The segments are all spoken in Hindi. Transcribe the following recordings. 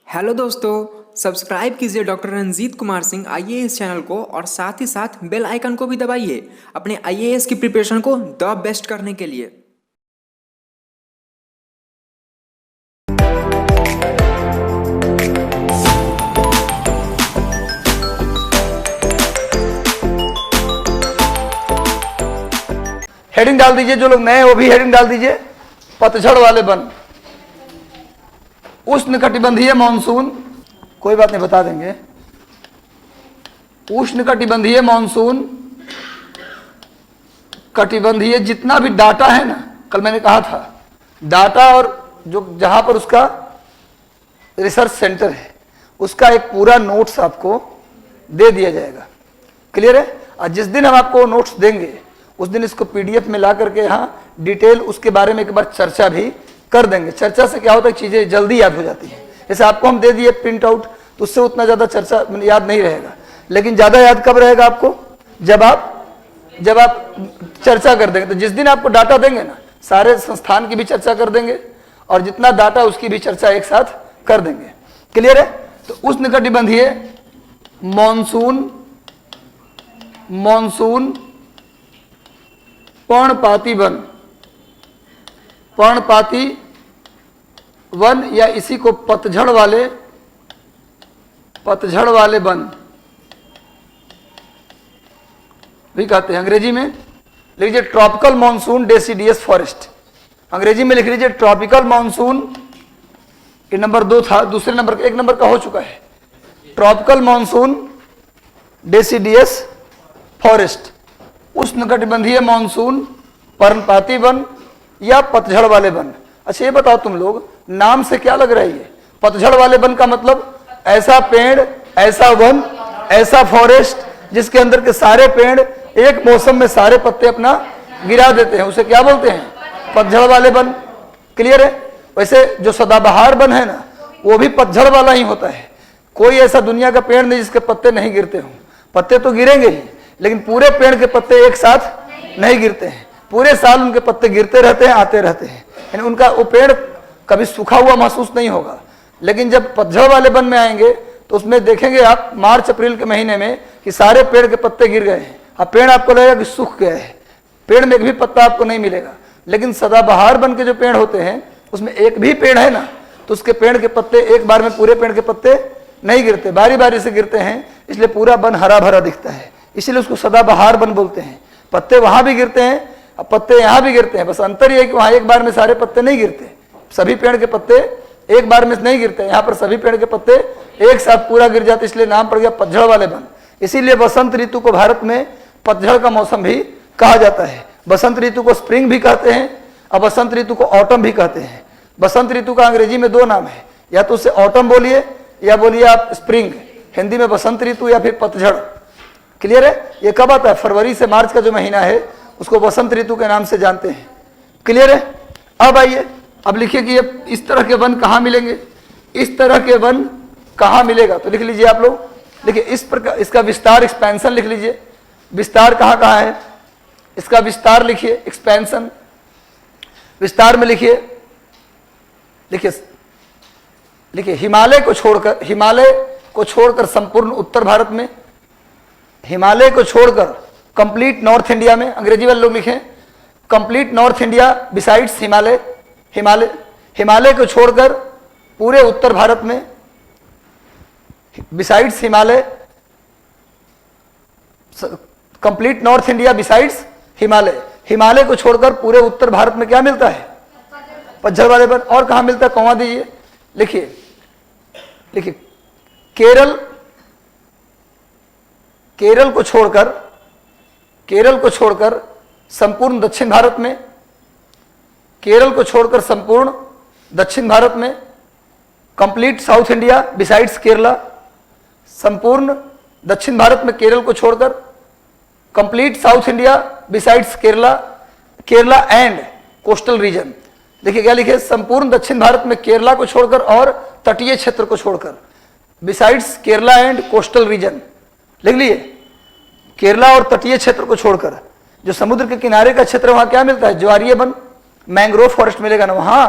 हेलो दोस्तों, सब्सक्राइब कीजिए doctor Ranjeet Kumar Singh IAS channel को और साथ ही साथ बेल आइकन को भी दबाइए अपने आईएएस की प्रिपरेशन को द बेस्ट करने के लिए। हेडिंग डाल दीजिए, जो लोग नए हैं वो भी हेडिंग डाल दीजिए। पतझड़ वाले वन, उष्णकटिबंधीय मानसून, कोई बात नहीं बता देंगे। उष्णकटिबंधीय मानसून, कटिबंधीय जितना भी डाटा है ना, कल मैंने कहा था डाटा और जो जहां पर उसका रिसर्च सेंटर है उसका एक पूरा नोट्स आपको दे दिया जाएगा। क्लियर है? और जिस दिन हम आपको नोट्स देंगे उस दिन इसको पीडीएफ में ला करके यहाँ डिटेल उसके बारे में एक बार चर्चा भी कर देंगे। चर्चा से क्या होता है, चीजें जल्दी याद हो जाती हैं। जैसे आपको हम दे दिए प्रिंट आउट तो उससे उतना ज्यादा चर्चा याद नहीं रहेगा, लेकिन ज्यादा याद कब रहेगा आपको, जब आप चर्चा कर देंगे। तो जिस दिन आपको डाटा देंगे ना, सारे संस्थान की भी चर्चा कर देंगे और जितना डाटा उसकी भी चर्चा एक साथ कर देंगे। क्लियर है? तो उष्णकटिबंधीय मानसून पर्णपाती वन या इसी को पतझड़ वाले वन भी कहते हैं। अंग्रेजी में लिख लीजिए ट्रॉपिकल मानसून डेसिडियस फॉरेस्ट। अंग्रेजी में लिख लीजिए ट्रॉपिकल मानसून, ये नंबर 2 था, दूसरे नंबर 1 नंबर का हो चुका है। ट्रॉपिकल मानसून डेसिडियस फॉरेस्ट, उष्णकटिबंधीय मानसून पर्णपाती वन या पतझड़ वाले वन। अच्छा ये बताओ तुम लोग, नाम से क्या लग रहा है ये? पतझड़ वाले वन का मतलब ऐसा पेड़, ऐसा वन, ऐसा फॉरेस्ट जिसके अंदर के सारे पेड़ एक मौसम में सारे पत्ते अपना गिरा देते हैं, उसे क्या बोलते हैं? पतझड़ वाले वन। क्लियर है? वैसे जो सदाबहार वन है ना, वो भी पतझड़ वाला ही होता है। कोई ऐसा दुनिया का पेड़ नहीं जिसके पत्ते नहीं गिरते हों। पत्ते तो गिरेंगे ही, लेकिन पूरे पेड़ के पत्ते एक साथ नहीं गिरते हैं। पूरे साल उनके पत्ते गिरते रहते हैं, आते रहते हैं, यानी उनका वो पेड़ कभी सूखा हुआ महसूस नहीं होगा। लेकिन जब पतझड़ वाले वन में आएंगे तो उसमें देखेंगे आप मार्च अप्रैल के महीने में कि सारे पेड़ के पत्ते गिर गए हैं। अब पेड़ आपको लगेगा कि सूख गया है, पेड़ में एक भी पत्ता आपको नहीं मिलेगा। लेकिन सदाबहार वन के जो पेड़ होते हैं उसमें एक भी पेड़ है ना, तो उसके पेड़ के पत्ते एक बार में पूरे पेड़ के पत्ते नहीं गिरते, बारी बारी से गिरते हैं, इसलिए पूरा वन हरा भरा दिखता है। इसीलिए उसको सदाबहार वन बोलते हैं। पत्ते वहां भी गिरते हैं, अब पत्ते यहाँ भी गिरते हैं, बस अंतर ये है कि वहां एक बार में सारे पत्ते नहीं गिरते, सभी पेड़ के पत्ते एक बार में नहीं गिरते। यहाँ पर सभी पेड़ के पत्ते एक साथ पूरा गिर जाते, इसलिए नाम पड़ गया पतझड़ वाले वन। इसीलिए बसंत ऋतु को भारत में पतझड़ का मौसम भी कहा जाता है। बसंत ऋतु को स्प्रिंग भी कहते हैं और बसंत ऋतु को ऑटम भी कहते हैं। बसंत ऋतु का अंग्रेजी में 2 नाम है, या तो उसे ऑटम बोलिए या बोलिए आप स्प्रिंग। हिंदी में बसंत ऋतु या फिर पतझड़। क्लियर है? ये कब आता है? फरवरी से मार्च का जो महीना है उसको बसंत ऋतु के नाम से जानते हैं। क्लियर है? अब आइए, अब लिखिए कि ये इस तरह के वन कहाँ मिलेंगे, इस तरह के वन कहाँ मिलेगा। तो लिख लीजिए आप लोग, देखिए इस प्रकार इसका विस्तार, एक्सपेंशन लिख लीजिए। विस्तार कहाँ कहाँ है, इसका विस्तार लिखिए, एक्सपेंशन। विस्तार में लिखिए हिमालय को छोड़कर संपूर्ण उत्तर भारत में, हिमालय को छोड़कर कंप्लीट नॉर्थ इंडिया में। अंग्रेजी वाले लोग लिखें complete north India besides Himalaya. Himalaya को छोड़कर पूरे उत्तर भारत में, besides Himalaya, complete north India besides Himalaya. Himalaya को छोड़कर पूरे उत्तर भारत में क्या मिलता है? पतझड़ वाले वन। और कहां मिलता है? कौवा दीजिए, लिखिए केरल को छोड़कर संपूर्ण दक्षिण भारत में, केरल को छोड़कर संपूर्ण दक्षिण भारत में, complete south India besides Kerala. संपूर्ण दक्षिण भारत में केरल को छोड़कर, complete south India besides Kerala, Kerala and coastal region. देखिए क्या लिखे? संपूर्ण दक्षिण भारत में केरला को छोड़कर और तटीय क्षेत्र को छोड़कर, besides Kerala and coastal region. लिख लिए केरला और तटीय क्षेत्र को छोड़कर। जो समुद्र के किनारे का क्षेत्र वहां क्या मिलता है? ज्वारीय वन, मैंग्रोव फॉरेस्ट मिलेगा ना वहां।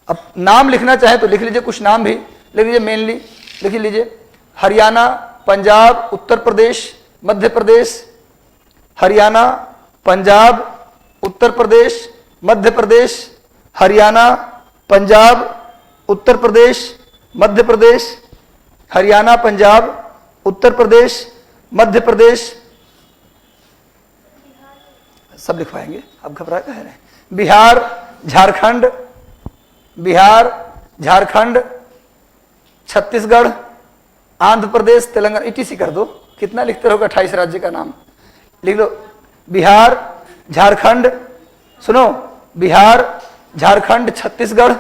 अब नाम लिखना चाहे तो लिख लीजिए कुछ नाम भी, लिख लीजिए मेनली, लिख लीजिए हरियाणा, पंजाब, उत्तर प्रदेश, मध्य प्रदेश, हरियाणा, पंजाब, उत्तर प्रदेश, मध्य प्रदेश, हरियाणा, पंजाब, उत्तर प्रदेश, मध्य प्रदेश, हरियाणा, पंजाब, उत्तर प्रदेश, मध्य प्रदेश, सब लिखवाएंगे, आप घबरा कह रहे हैं। बिहार, झारखंड, बिहार, झारखंड, छत्तीसगढ़, आंध्र प्रदेश, तेलंगाना, इटीसी कर दो, कितना लिखते रहोगे 28 राज्य का नाम लिख लो। बिहार, झारखंड, सुनो, बिहार, झारखंड, छत्तीसगढ़,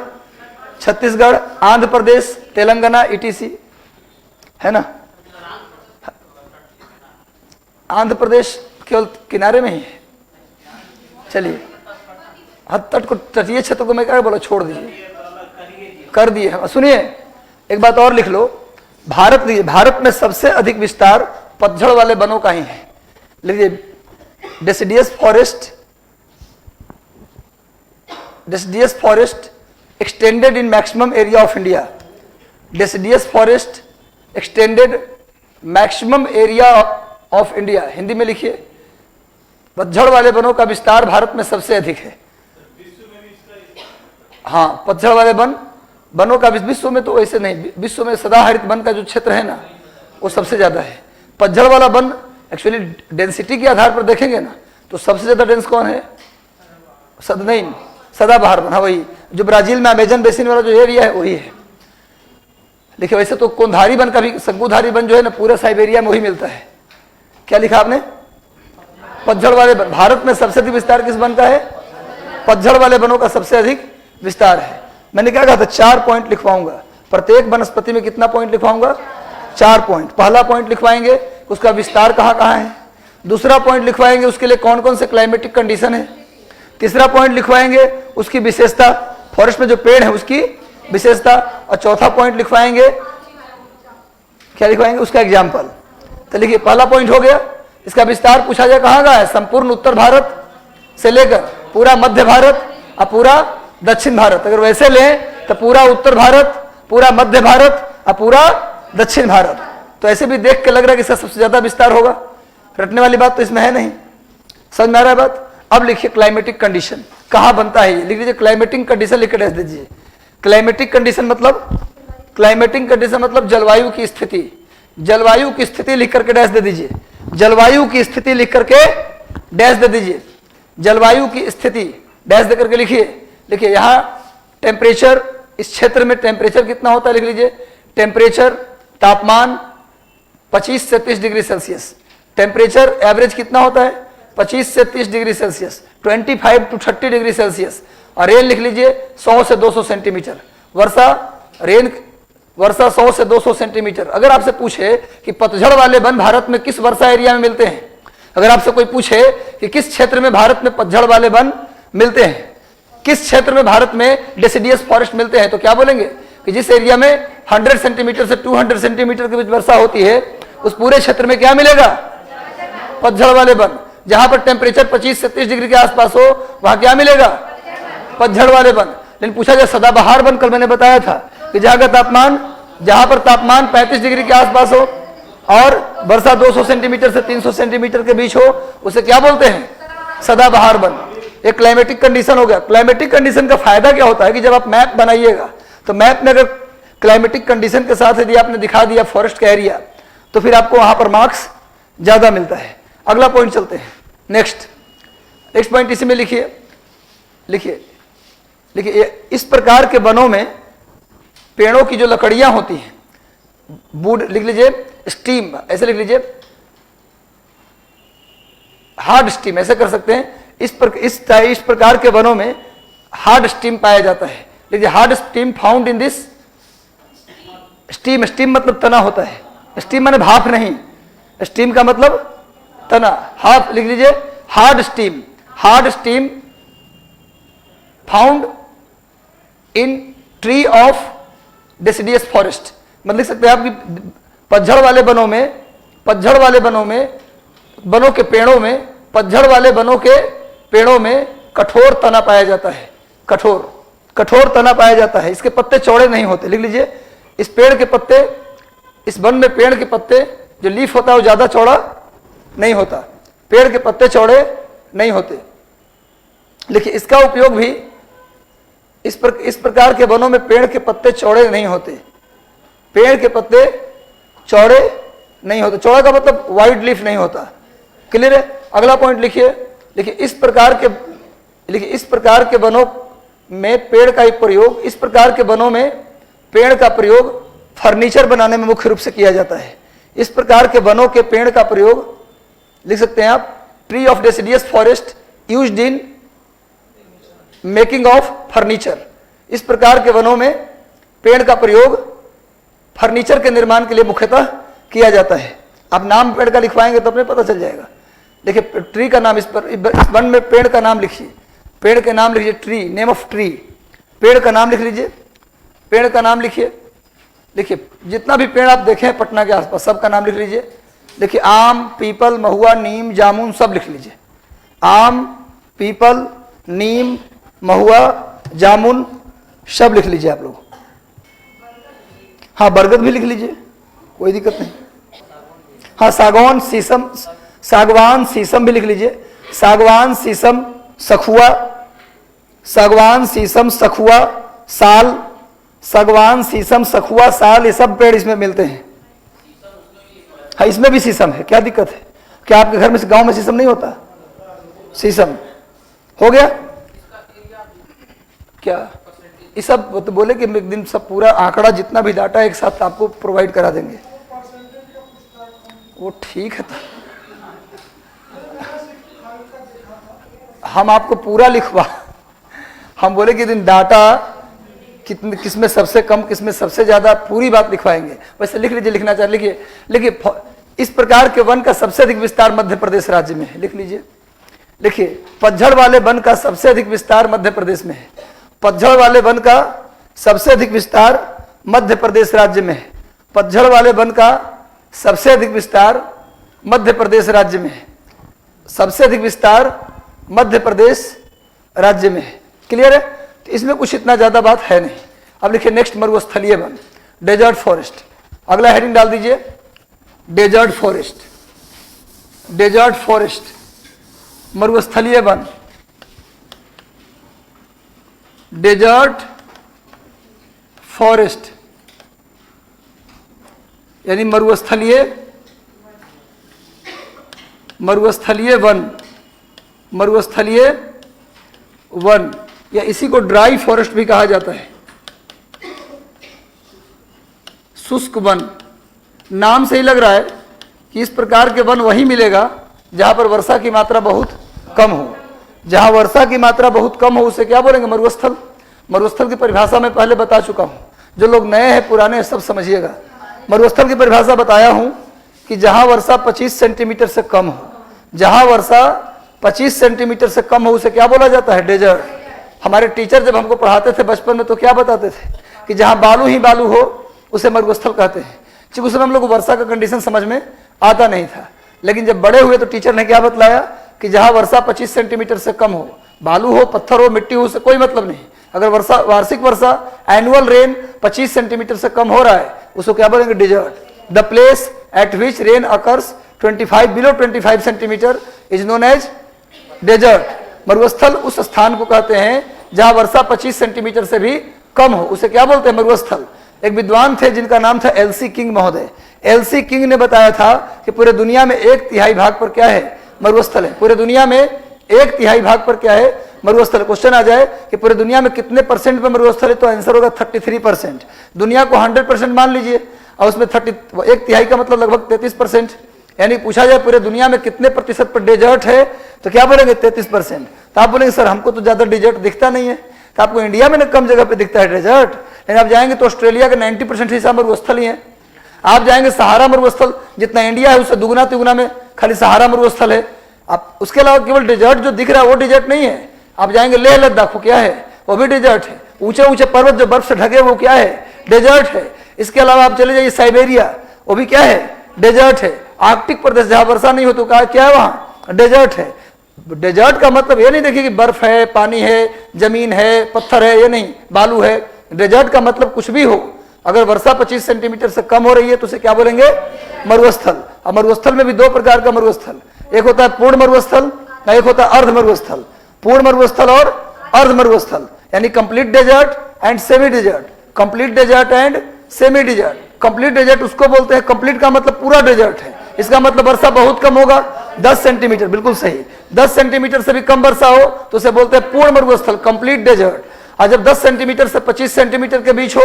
छत्तीसगढ़, आंध्र प्रदेश, तेलंगाना, इटीसी, है ना। आंध्र प्रदेश केवल किनारे में ही है, चलिए हद तट को, तटीय क्षेत्र को मैं क्या बोला, छोड़ दीजिए, कर दिए। सुनिए एक बात और लिख लो, भारत में सबसे अधिक विस्तार पतझड़ वाले वनों का ही है। लिखिए deciduous forest, deciduous forest extended in maximum area of India, deciduous forest extended maximum area of India, Hindi में लिखिए पतझड़ वाले वनों का विस्तार भारत में सबसे अधिक है। हाँ, पतझड़ वाले वनों का विश्व में तो वैसे नहीं, विश्व में सदाहरित वन का जो क्षेत्र है ना वो सबसे ज्यादा है। पतझड़ वाला वन एक्चुअली डेंसिटी के आधार पर देखेंगे ना तो सबसे ज्यादा डेंस कौन है, सदाबहार वन, हाँ वही जो ब्राजील में अमेजन बेसिन वाला जो एरिया है वही है। देखिए वैसे तो कोनधारी वन का भी, शंकुधारी वन जो है ना पूरे साइबेरिया में वही मिलता है। क्या लिखा आपने, पतझड़ वाले वन। भारत में सबसे अधिक विस्तार किस वन का है, पतझड़ वाले वनों का सबसे अधिक विस्तार है। मैंने क्या कहा था, 4 पॉइंट लिखवाऊंगा, प्रत्येक वनस्पति में कितना पॉइंट लिखवाऊंगा, 4 पॉइंट। पहला पॉइंट लिखवाएंगे उसका विस्तार कहाँ कहाँ है, दूसरा पॉइंट लिखवाएंगे उसके लिए कौन कौन से क्लाइमेटिक कंडीशन है, तीसरा पॉइंट लिखवाएंगे उसकी विशेषता, फॉरेस्ट में जो पेड़ है उसकी विशेषता, और चौथा पॉइंट लिखवाएंगे, क्या लिखवाएंगे, उसका एग्जाम्पल। तो लिखिए पहला पॉइंट हो गया, इसका विस्तार पूछा जाए कहाँ का है, संपूर्ण उत्तर भारत से लेकर पूरा मध्य भारत और पूरा दक्षिण भारत। अगर वैसे लें तो पूरा उत्तर भारत, पूरा मध्य भारत और पूरा दक्षिण भारत। तो ऐसे भी देख के लग रहा है कि इसका सबसे ज्यादा विस्तार होगा, रटने वाली बात तो इसमें है नहीं। समझ में आ रहा है बात। अब लिखिए क्लाइमेटिक कंडीशन कहाँ बनता है, ये लिख लीजिए, क्लाइमेटिक कंडीशन लिख के दीजिए। क्लाइमेटिक कंडीशन मतलब, क्लाइमेटिक कंडीशन मतलब जलवायु की स्थिति, जलवायु की स्थिति लिख करके डैश दे दीजिए, जलवायु की स्थिति लिख करके डैश दे दीजिए, जलवायु की स्थिति डैश दे करके लिखिए। देखिए यहाँ टेम्परेचर, इस क्षेत्र में टेम्परेचर कितना होता है लिख लीजिए, टेम्परेचर तापमान 25 से 30 डिग्री सेल्सियस, टेम्परेचर एवरेज कितना होता है 25 से 30 degree Celsius, 25 to 30 degree Celsius. और रेन लिख लीजिए 100 से 200 सेंटीमीटर, वर्षा रेन वर्षा 100 से 200 सेंटीमीटर। अगर आपसे पूछे कि पतझड़ वाले वन भारत में किस वर्षा एरिया में मिलते हैं, अगर आपसे कोई पूछे कि किस क्षेत्र में भारत में पतझड़ वाले वन मिलते हैं, किस क्षेत्र में भारत में डेसिडियस फॉरेस्ट मिलते हैं, तो क्या बोलेंगे कि जिस एरिया में 100 सेंटीमीटर से 200 सेंटीमीटर के बीच वर्षा होती है उस पूरे क्षेत्र में क्या मिलेगा, पतझड़ वाले वन। जहां पर टेम्परेचर 25 से 30 डिग्री के आसपास हो वहां क्या मिलेगा, पतझड़ वाले वन। लेकिन पूछा जाए सदाबहार वन, कल मैंने बताया था कि जहां का तापमान, जहां पर तापमान 35 डिग्री के आसपास हो और वर्षा 200 सेंटीमीटर से 300 सेंटीमीटर के बीच हो उसे क्या बोलते हैं, सदाबहार वन। एक क्लाइमेटिक कंडीशन हो गया। क्लाइमेटिक कंडीशन का फायदा क्या होता है कि जब आप मैप बनाइएगा तो मैप में अगर क्लाइमेटिक कंडीशन के साथ यदि आपने दिखा दिया फॉरेस्ट का एरिया तो फिर आपको वहां पर मार्क्स ज्यादा मिलता है। अगला पॉइंट चलते हैं, नेक्स्ट पॉइंट इसी में लिखिए, लिखिए इस प्रकार के वनों में पेड़ों की जो लकड़ियां होती हैं, वुड लिख लीजिए, स्टीम ऐसे लिख लीजिए, हार्ड स्टीम ऐसे कर सकते हैं। इस प्रकार के वनों में हार्ड स्टीम पाया जाता है। लीजिए hard steam found in this steam, steam मतलब तना होता है, स्टीम माने भाप नहीं, स्टीम का मतलब तना, हाफ लिख लीजिए, hard steam found in tree of deciduous forest. मतलब लिख सकते हैं आप कि पतझड़ वाले वनों में वनों के पेड़ों में, पतझड़ वाले वनों के पेड़ों में कठोर तना पाया जाता है, कठोर तना पाया जाता है। इसके पत्ते चौड़े नहीं होते। लिख लीजिए इस पेड़ के पत्ते, इस वन में पेड़ के पत्ते जो लीफ होता है वो ज्यादा चौड़ा नहीं होता, पेड़ के पत्ते चौड़े नहीं होते। लेकिन इसका उपयोग भी इस प्रकार के वनों में पेड़ के पत्ते चौड़े नहीं होते, पेड़ के पत्ते चौड़े नहीं होते। चौड़ा का मतलब वाइड लीफ नहीं होता। क्लियर है? अगला पॉइंट लिखिए। देखिए इस प्रकार के वनों में पेड़ का एक प्रयोग, इस प्रकार के वनों में पेड़ का प्रयोग फर्नीचर बनाने में मुख्य रूप से किया जाता है। इस प्रकार के वनों के पेड़ का प्रयोग लिख सकते हैं आप, tree of deciduous forest used in making of furniture. इस प्रकार के वनों में पेड़ का प्रयोग फर्नीचर के निर्माण के लिए मुख्यतः किया जाता है। आप नाम पेड़ का लिखवाएंगे तो अपने पता चल जाएगा। देखिए ट्री का नाम, इस वन में पेड़ का नाम लिखिए, पेड़ के नाम लिखिए, ट्री, नेम ऑफ ट्री, पेड़ का नाम लिख लीजिए, पेड़ का नाम लिखिए। देखिए जितना भी पेड़ आप देखें पटना के आसपास सबका नाम लिख लीजिए। देखिए आम, पीपल, महुआ, नीम, जामुन सब लिख लीजिए। आम, पीपल, नीम, महुआ, जामुन सब लिख लीजिए आप लोग। हाँ बरगद भी लिख लीजिए, कोई दिक्कत नहीं। हाँ सागवान, शीशम, सागवान, शीशम भी लिख लीजिए। सागवान, शीशम, सखुआ, सागवान, शीशम, सखुआ, साल, सागवान, शीशम, सखुआ, साल, ये सब पेड़ इसमें मिलते हैं। हाँ इसमें भी शीशम है, क्या दिक्कत है? क्या आपके घर में गांव में शीशम नहीं होता? शीशम हो गया क्या? ये सब तो बोले कि एक दिन सब पूरा आंकड़ा जितना भी डाटा एक साथ आपको प्रोवाइड करा देंगे। वो ठीक है तो हम आपको पूरा लिखवा, हम बोले कि दिन डाटा कितने, किसमें सबसे कम, किसमें सबसे ज्यादा, पूरी बात लिखवाएंगे। वैसे लिख लीजिए, लिखना चाहिए, लिखिए। लिखिए इस प्रकार के वन का सबसे अधिक विस्तार मध्य प्रदेश राज्य में है। लिख लीजिए। लिखिए पतझड़ वाले वन का सबसे अधिक विस्तार मध्य प्रदेश में है। पतझड़ वाले वन का सबसे अधिक विस्तार मध्य प्रदेश राज्य में है। पतझड़ वाले वन का सबसे अधिक विस्तार मध्य प्रदेश राज्य में है। सबसे अधिक विस्तार मध्य प्रदेश राज्य में है। क्लियर है? तो इसमें कुछ इतना ज्यादा बात है नहीं। अब लिखिए नेक्स्ट, मरुस्थलीय वन, डेजर्ट फॉरेस्ट। अगला हेडिंग डाल दीजिए, डेजर्ट फॉरेस्ट। डेजर्ट फॉरेस्ट, मरुस्थलीय वन, डेजर्ट फॉरेस्ट यानी मरुस्थलीय वन, मरुस्थलीय वन, या इसी को ड्राई फॉरेस्ट भी कहा जाता है। शुष्क वन, नाम से ही लग रहा है कि इस प्रकार के वन वही मिलेगा जहां पर वर्षा की मात्रा बहुत कम हो। जहां वर्षा की मात्रा बहुत कम हो उसे क्या बोलेंगे? मरुस्थल। मरुस्थल की परिभाषा मैं पहले बता चुका हूं, जो लोग नए हैं पुराने हैं सब समझिएगा। मरुस्थल की परिभाषा बताया हूं कि जहां वर्षा 25 सेंटीमीटर से कम हो, जहां वर्षा 25 सेंटीमीटर से कम हो उसे क्या बोला जाता है? डेजर्ट। हमारे टीचर जब हमको पढ़ाते थे बचपन में तो क्या बताते थे कि जहां बालू ही बालू हो उसे मरुस्थल कहते हैं। क्योंकि उस समय हम लोग को वर्षा का कंडीशन समझ में आता नहीं था, लेकिन जब बड़े हुए तो टीचर ने क्या बतलाया कि जहां वर्षा 25 सेंटीमीटर से कम हो, बालू हो, पत्थर हो, मिट्टी हो, उससे कोई मतलब नहीं। अगर वर्षा, वार्षिक वर्षा, एनुअल रेन 25 सेंटीमीटर से कम हो रहा है उसको क्या बोलेंगे? Desert. The place at which rain occurs 25 below 25 centimetre is known as desert. मरुस्थल उस स्थान को कहते हैं जहां वर्षा 25 सेंटीमीटर से भी कम हो, उसे क्या बोलते हैं? मरुस्थल। एक विद्वान थे जिनका नाम था एलसी किंग महोदय। एलसी किंग ने बताया था कि पूरे दुनिया में 1/3 भाग पर क्या है? मरुस्थल है। पूरे दुनिया में 1/3 भाग पर क्या है? मरुस्थल। क्वेश्चन आ जाए कि पूरे दुनिया में कितने परसेंट पर मरुस्थल है, तो आंसर होगा 33%। दुनिया को 100% मान लीजिए और उसमें 1/3 का मतलब लगभग 33%। यानी पूछा जाए पूरे दुनिया में कितने प्रतिशत पर डेजर्ट है तो क्या बोलेंगे? 33%। तो आप बोलेंगे सर हमको तो ज्यादा डेजर्ट दिखता नहीं है। तो आपको इंडिया में ना कम जगह पे दिखता है डेजर्ट, लेकिन आप जाएंगे तो ऑस्ट्रेलिया का 90% हिस्सा मरुस्थल ही है। आप जाएंगे सहारा मरुस्थल, जितना इंडिया है उससे दुगना तिगुना में खाली सहारा मरुस्थल है। आप उसके अलावा केवल डेजर्ट जो दिख रहा है वो डेजर्ट नहीं है। आप जाएंगे लेह लद्दाख, वो क्या है? वो भी डेजर्ट है। ऊंचे ऊंचे पर्वत जो बर्फ से ढके वो क्या है? डेजर्ट है। इसके अलावा आप चले जाइए साइबेरिया, वो भी क्या है? डेजर्ट है। आर्कटिक प्रदेश जहां वर्षा नहीं होती तो क्या है? वहां डेजर्ट है। डेजर्ट का मतलब ये नहीं देखिए कि बर्फ है, पानी है, जमीन है, पत्थर है, ये नहीं, बालू है। डेजर्ट का मतलब कुछ भी हो अगर वर्षा 25 सेंटीमीटर से कम हो रही है तो उसे क्या बोलेंगे? मरुस्थल। अब मरुस्थल में भी दो प्रकार का मरुस्थल, एक होता है पूर्ण मरुस्थल, एक होता है अर्ध मरुस्थल। पूर्ण मरुस्थल और अर्ध मरुस्थल, यानी complete desert and semi desert. Complete desert and semi desert. Complete desert उसको बोलते हैं, कंप्लीट का मतलब पूरा डेजर्ट है, इसका मतलब वर्षा बहुत कम होगा, 10 सेंटीमीटर, बिल्कुल सही। 10 सेंटीमीटर से भी कम वर्षा हो तो उसे बोलते हैं पूर्ण मरुस्थल, कंप्लीट डेजर्ट। और जब 10 सेंटीमीटर से 25 सेंटीमीटर के बीच हो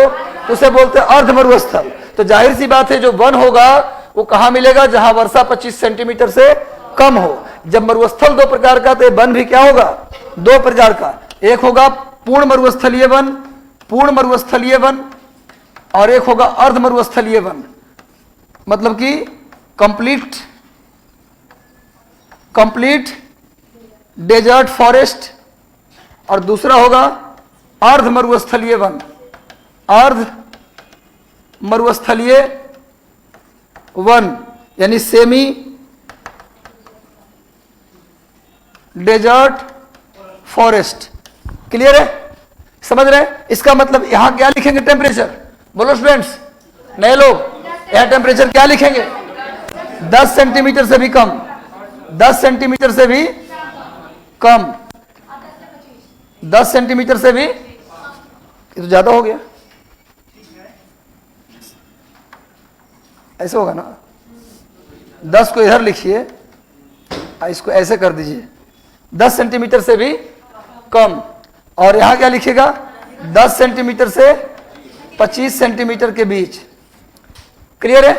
तो उसे बोलते हैं अर्ध मरुस्थल। तो जाहिर सी बात है जो वन होगा वो कहां मिलेगा? जहां वर्षा 25 सेंटीमीटर से कम हो। जब मरुस्थल दो प्रकार का, तो वन भी क्या होगा? दो प्रकार का, एक होगा पूर्ण मरुस्थलीय वन, पूर्ण मरुस्थलीय वन, और एक होगा अर्ध मरुस्थलीय वन, मतलब कि कंप्लीट डेजर्ट फॉरेस्ट, और दूसरा होगा अर्ध मरुस्थलीय वन, अर्ध मरुस्थलीय वन, यानी सेमी डेजर्ट फॉरेस्ट। क्लियर है? समझ रहे हैं? इसका मतलब यहां क्या लिखेंगे? टेम्परेचर। बोलो स्टूडेंट्स, नए लोग, यहां टेम्परेचर क्या लिखेंगे? 10 सेंटीमीटर से भी कम, 10 सेंटीमीटर से भी कम, 10 सेंटीमीटर से भी, ये तो ज्यादा हो गया, ऐसे होगा ना? 10 को इधर लिखिए, इसको ऐसे कर दीजिए, 10 सेंटीमीटर से भी कम, और यहां क्या लिखिएगा? 10 सेंटीमीटर से 25 सेंटीमीटर के बीच। क्लियर है?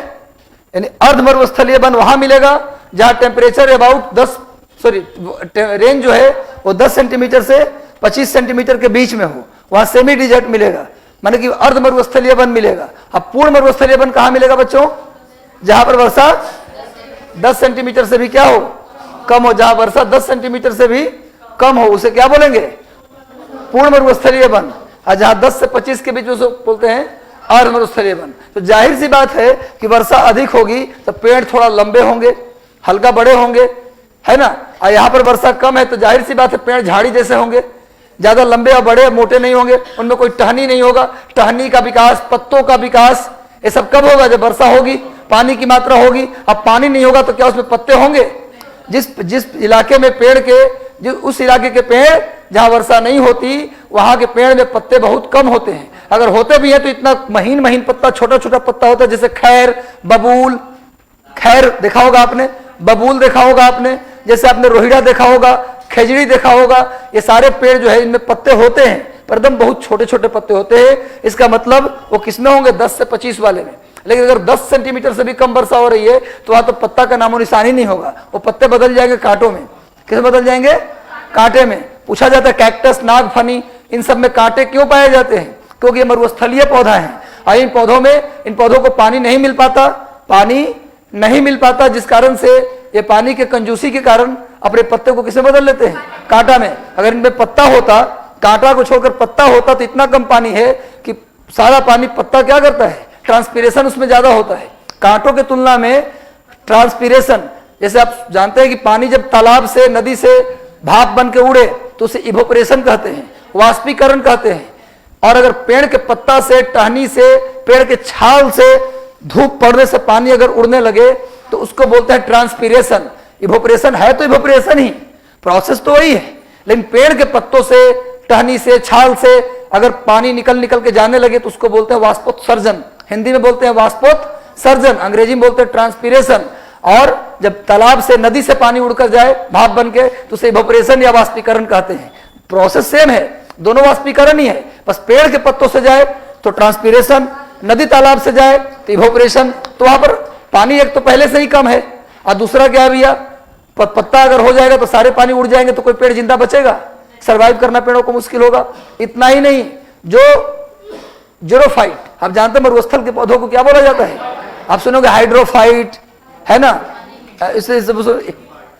यानी अर्ध मरुस्थलीय वन वहां मिलेगा जहां टेम्परेचर अबाउट 10, रेंज जो है वो 10 सेंटीमीटर से 25 सेंटीमीटर के बीच में हो, वहां सेमी डिजर्ट मिलेगा, माने कि अर्ध मरुस्थलीय वन मिलेगा। अब पूर्ण मरुस्थलीय वन कहां मिलेगा बच्चों? जहां पर वर्षा 10 सेंटीमीटर से भी क्या हो? कम हो। जहां वर्षा 10 सेंटीमीटर से भी कम हो उसे क्या बोलेंगे? पूर्ण मरुस्थलीय वन। और जहां 10 से 25 के बीच उसे बोलते हैं अर्ध मरुस्थलीय वन। तो जाहिर सी बात है कि वर्षा अधिक होगी तो पेड़ थोड़ा लंबे होंगे, हल्का बड़े होंगे, है ना? और यहाँ पर वर्षा कम है तो जाहिर सी बात है पेड़ झाड़ी जैसे होंगे, ज्यादा लंबे और बड़े मोटे नहीं होंगे, उनमें कोई टहनी नहीं होगा। टहनी का विकास, पत्तों का विकास, ये सब कब होगा? जब वर्षा होगी, पानी की मात्रा होगी। अब पानी नहीं होगा तो क्या उसमें पत्ते होंगे? जिस इलाके में पेड़ के, उस इलाके के पेड़ जहां वर्षा नहीं होती वहां के पेड़ में पत्ते बहुत कम होते हैं। अगर होते भी हैं तो इतना महीन महीन पत्ता, छोटा छोटा पत्ता होता है, जैसे खैर, बबूल, खैर देखा होगा आपने, बबूल देखा होगा आपने, जैसे आपने रोहिड़ा देखा होगा, खेजड़ी देखा होगा, ये सारे पेड़ जो है इनमें पत्ते होते हैं पर एकदम बहुत छोटे छोटे पत्ते होते हैं। इसका मतलब वो किसमें होंगे? 10 से 25 वाले में। लेकिन अगर 10 सेंटीमीटर से भी कम वर्षा हो रही है तो वहां तो पत्ता का नामो निशान ही नहीं होगा, वो पत्ते बदल जाएंगे कांटों में। किस बदल जाएंगे? कांटे में। पूछा जाता है कैक्टस, नागफनी, इन सब में कांटे क्यों पाए जाते हैं? क्योंकि ये मरुस्थलीय पौधा है और इन पौधों को पानी नहीं मिल पाता, जिस कारण से ये पानी के कंजूसी के कारण अपने पत्ते को किसमें बदल लेते हैं? कांटा में। अगर इनमें पत्ता होता, कांटा को छोड़कर पत्ता होता तो इतना कम पानी है कि सारा पानी पत्ता क्या करता है? ट्रांसपीरेशन उसमें ज्यादा होता है। कांटों की तुलना में ट्रांसपीरेशन, जैसे आप जानते हैं कि पानी जब तालाब से, नदी से भाप बन के उड़े तो उसे इवोपरेशन कहते हैं, वाष्पीकरण कहते हैं। और अगर पेड़ के पत्ता से, टहनी से, पेड़ के छाल से, धूप पड़ने से पानी अगर उड़ने लगे तो उसको बोलते हैं ट्रांसपीरेशन। इवोपरेशन है तो इवोपरेशन ही, प्रोसेस तो वही है। लेकिन पेड़ के पत्तों से, टहनी से, छाल से अगर पानी निकल के जाने लगे तो उसको बोलते हैं वाष्पोत्सर्जन। हिंदी में बोलते हैं वाष्पोत्सर्जन, अंग्रेजी में बोलते हैं ट्रांसपीरेशन। और जब तालाब से, नदी से पानी उड़कर जाए भाप बन के तो उसे इवोपरेशन या वाष्पीकरण कहते हैं। प्रोसेस सेम है, दोनों वाष्पीकरण ही है, बस पेड़ के पत्तों से जाए तो ट्रांसपीरेशन, नदी तालाब से जाए तो इवोपरेशन। तो वहां पर पानी एक तो पहले से ही कम है और दूसरा क्या है भैया, पत्ता अगर हो जाएगा तो सारे पानी उड़ जाएंगे तो कोई पेड़ जिंदा बचेगा? सर्वाइव करना पेड़ों को मुश्किल होगा। इतना ही नहीं, जो जीरोफाइट, आप जानते हैं मरुस्थल के पौधों को क्या बोला जाता है? आप सुनोगे हाइड्रोफाइट, है ना, इसे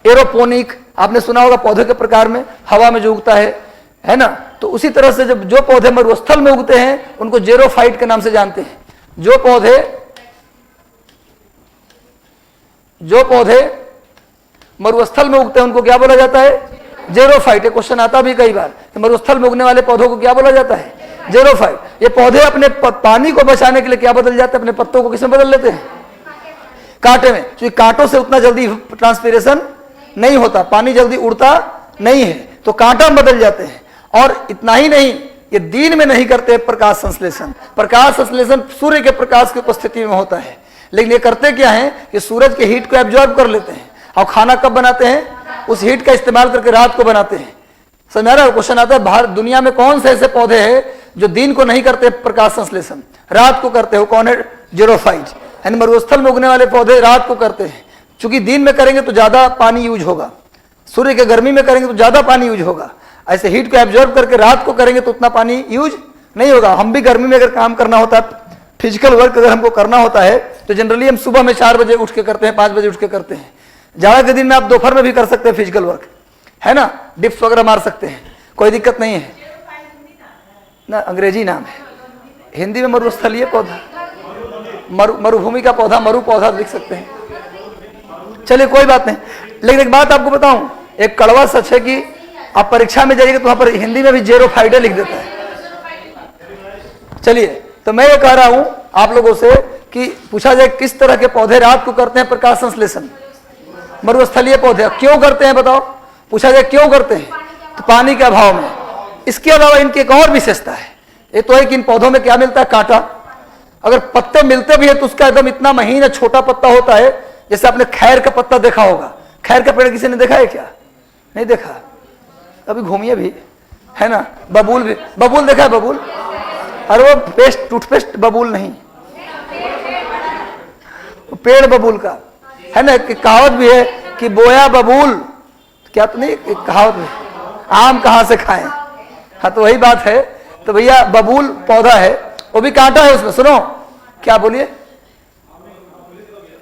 एरोपोनिक, आपने सुना होगा पौधे के प्रकार में, हवा में जो उगता है ना। तो उसी तरह से जब जो पौधे मरुस्थल में उगते हैं उनको जेरोफाइट के नाम से जानते हैं। जो पौधे मरुस्थल में उगते हैं उनको क्या बोला जाता है? जेरोफाइट। क्वेश्चन आता भी कई बार, मरुस्थल में उगने वाले पौधों को क्या बोला जाता है? 0.5। ये पौधे अपने पानी को बचाने के लिए क्या बदल जाते हैं, अपने पत्तों को किसमें बदल लेते हैं, कांटे में। क्योंकि कांटों से उतना जल्दी ट्रांसपीरेशन नहीं होता, पानी जल्दी उड़ता नहीं है, तो कांटा में बदल जाते हैं। और इतना ही नहीं, ये दिन में नहीं करते प्रकाश संश्लेषण। प्रकाश संश्लेषण सूर्य के प्रकाश की उपस्थिति में होता है, लेकिन ये करते क्या है कि सूरज के हीट को एब्जॉर्ब कर लेते हैं। और खाना कब बनाते हैं, उस हीट का इस्तेमाल करके रात को बनाते हैं। समझ रहा है? क्वेश्चन आता है, बाहर दुनिया में कौन से ऐसे पौधे हैं जो दिन को नहीं करते प्रकाश संश्लेषण, रात को करते हो? कौन है? जीरोफाइट, यानी मरुस्थल में उगने वाले पौधे रात को करते हैं। चूंकि दिन में करेंगे तो ज्यादा पानी यूज होगा, सूर्य के गर्मी में करेंगे तो ज्यादा पानी यूज होगा। ऐसे हीट को एब्जॉर्ब करके रात को करेंगे तो उतना पानी यूज नहीं होगा। हम भी गर्मी में अगर काम करना होता है, फिजिकल वर्क अगर हमको करना होता है, तो जनरली हम सुबह में 4 बजे उठ के करते हैं, 5 बजे उठ के करते हैं। जाड़ा के दिन में आप दोपहर में भी कर सकते हैं फिजिकल वर्क, है ना, डिप्स वगैरह मार सकते हैं, कोई दिक्कत नहीं है ना। अंग्रेजी नाम है, हिंदी में मरुस्थलीय पौधा, मरुभूमि का पौधा, मरु पौधा लिख सकते हैं। चलिए कोई बात नहीं, लेकिन एक बात आपको बताऊं, एक कड़वा सच है कि आप परीक्षा में जाइएगा तो वहां पर हिंदी में भी जीरोफाइट लिख देता है। चलिए, तो मैं ये कह रहा हूं आप लोगों से कि पूछा जाए किस तरह के पौधे रात को करते हैं प्रकाश संश्लेषण, मरुस्थलीय पौधे। क्यों करते हैं बताओ, पूछा जाए क्यों करते हैं, तो पानी के अभाव में। इसके अलावा इनकी एक और विशेषता है, ये तो है कि इन पौधों में क्या मिलता है, कांटा। अगर पत्ते मिलते भी है तो उसका एकदम इतना महीन छोटा पत्ता होता है, जैसे आपने खैर का पत्ता देखा होगा। खैर का पेड़ किसी ने देखा है क्या? नहीं देखा, अभी घूमिए भी, है ना। बबूल भी, बबूल देखा है? बबूल, अरे वो पेस्ट, टूथपेस्ट बबूल नहीं, पेड़ बबूल का, है ना। एक कहावत भी है कि बोया बबूल, क्या तो नहीं, एक कहावत में, आम कहां से खाएं। हाँ, तो वही बात है। तो भैया बबूल पौधा है, वो भी कांटा है उसमें। सुनो, क्या बोलिए,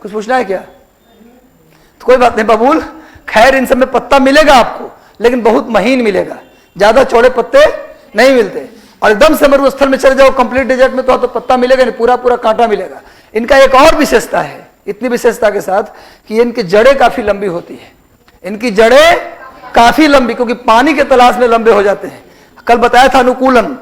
कुछ पूछना है क्या? तो कोई बात नहीं, बबूल, खैर इन सब में पत्ता मिलेगा आपको, लेकिन बहुत महीन मिलेगा, ज्यादा चौड़े पत्ते नहीं मिलते। और एकदम से मरुस्थल में चले जाओ कंप्लीट डेजर्ट में, तो पत्ता मिलेगा नहीं, पूरा पूरा कांटा मिलेगा। इनका एक और विशेषता है, इतनी विशेषता के साथ कि इनकी जड़ें काफी लंबी होती है। इनकी जड़ें काफी लंबी, क्योंकि पानी के तलाश में लंबे हो जाते हैं। कल बताया था अनुकूलन,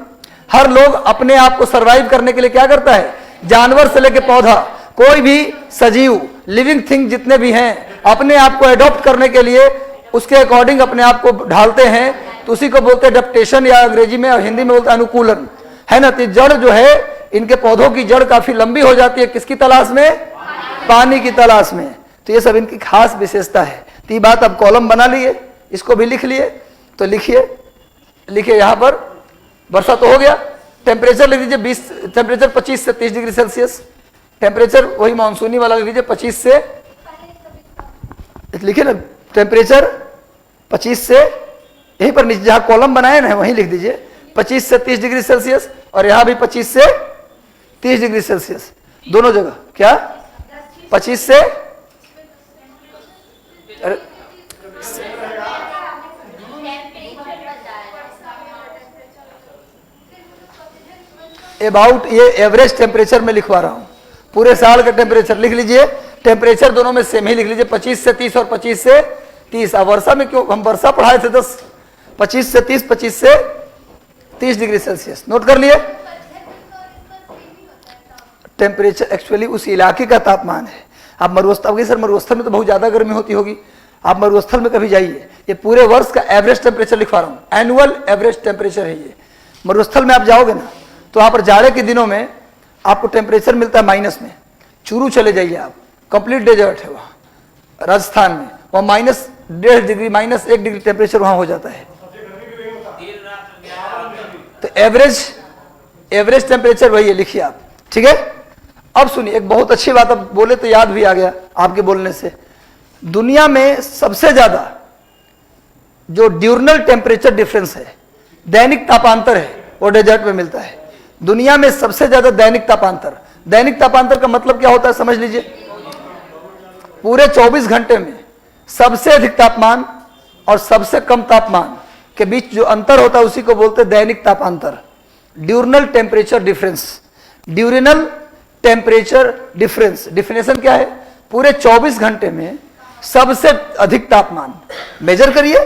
हर लोग अपने आप को सरवाइव करने के लिए क्या करता है, जानवर से लेकर पौधा, कोई भी सजीव लिविंग थिंग जितने भी हैं, अपने आप को एडॉप्ट करने के लिए उसके अकॉर्डिंग अपने आप को ढालते हैं, तो उसी को बोलते हैं एडेप्टेशन, या अंग्रेजी में और हिंदी में बोलते हैं अनुकूलन, है ना। तो जड़ जो है, इनके पौधों की जड़ काफी लंबी हो जाती है, किसकी तलाश में, पानी की तलाश में। तो ये सब इनकी खास विशेषता है। तो ये बात अब कॉलम बना लिए, इसको भी लिख लिए, तो लिखिए, लिखिए यहाँ पर। वर्षा तो हो गया, टेम्परेचर लिख दीजिए 20, टेम्परेचर 25 से 30 डिग्री सेल्सियस, टेम्परेचर वही मानसूनी वाला लिख दीजिए 25 से, लिखिए ना, टेम्परेचर 25 से, यहीं पर नीचे जहां कॉलम बनाए ना वहीं लिख दीजिए 25 से 30 डिग्री सेल्सियस, और यहां भी 25 से 30 डिग्री सेल्सियस, दोनों जगह। क्या 25 से, अरे अबाउट, ये एवरेज टेम्परेचर में लिखवा रहा हूं, पूरे साल का टेम्परेचर लिख लीजिए। टेम्परेचर दोनों में सेम ही लिख लीजिए, 25 से 30 और 25 से 30। अब वर्षा में क्यों, हम वर्षा पढ़ाए थे 10, 25 से 30, 25 से 30 डिग्री सेल्सियस। नोट कर लिए। टेम्परेचर एक्चुअली उस इलाके का तापमान है। आप मरुस्थल, सर मरुस्थल में तो बहुत ज्यादा गर्मी होती होगी, आप मरुस्थल में कभी जाइए, ये पूरे वर्ष का एवरेज टेम्परेचर लिखवा रहा हूं, एनुअल एवरेज टेम्परेचर है ये। मरुस्थल में आप जाओगे ना, तो वहां पर जाड़े के दिनों में आपको टेम्परेचर मिलता है माइनस में। चूरू चले जाइए आप, कंप्लीट डेजर्ट है वहां राजस्थान में, वहां -1.5 डिग्री, -1 डिग्री टेम्परेचर वहां हो जाता है। तो एवरेज टेम्परेचर वही है, लिखिए आप, ठीक है। अब सुनिए, एक बहुत अच्छी बात अब बोले तो याद भी आ गया आपके बोलने से। दुनिया में सबसे ज्यादा जो ड्यूरनल टेम्परेचर डिफरेंस है, दैनिक तापांतर है, वो डेजर्ट में मिलता है। दुनिया में सबसे ज्यादा दैनिक तापांतर, दैनिक तापांतर का मतलब क्या होता है समझ लीजिए। पूरे 24 घंटे में सबसे अधिक तापमान और सबसे कम तापमान के बीच जो अंतर होता है उसी को बोलते हैं दैनिक तापांतर, diurnal temperature difference. Diurnal temperature difference, definition क्या है, पूरे 24 घंटे में सबसे अधिक तापमान मेजर करिए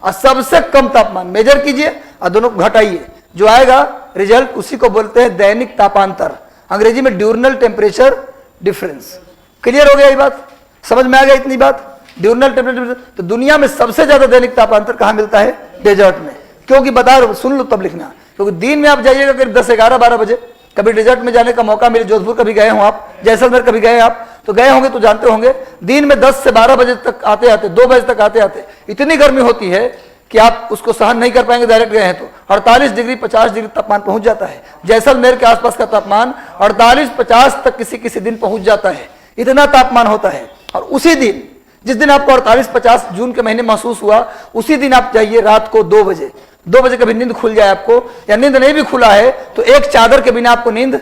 और सबसे कम तापमान मेजर कीजिए और दोनों घटाइए, जो आएगा रिजल्ट, उसी को बोलते हैं दैनिक तापांतर, अंग्रेजी में ड्यूरनल टेम्परेचर डिफरेंस। क्लियर हो गया ये बात, समझ में आ गया इतनी बात? Diurnal temperature. तो दुनिया में सबसे ज्यादा दैनिक तापांतर कहां मिलता है? डेजर्ट में। क्योंकि बता रहा हूं, सुन लो तब लिखना, क्योंकि दिन में आप जाइएगा करीब 10, 11, 12 बजे, कभी डेजर्ट में जाने का मौका मिले, जोधपुर कभी गए हो आप, जैसलमेर कभी गए आप, तो गए होंगे तो जानते होंगे, दिन में 10 से 12 बजे तक आते आते, 2 बजे तक आते आते इतनी गर्मी होती है कि आप उसको सहन नहीं कर पाएंगे। डायरेक्ट गए हैं तो 48 डिग्री 50 डिग्री तापमान पहुंच जाता है। जैसलमेर के आसपास का तापमान 48-50 तक किसी किसी दिन पहुंच जाता है, इतना तापमान होता है। और उसी दिन, जिस दिन आपको 48-50 जून के महीने महसूस हुआ, उसी दिन आप जाइए रात को 2 बजे, 2 बजे कभी नींद खुल जाए आपको, या नींद नहीं भी खुला है तो एक चादर के बिना आपको नींद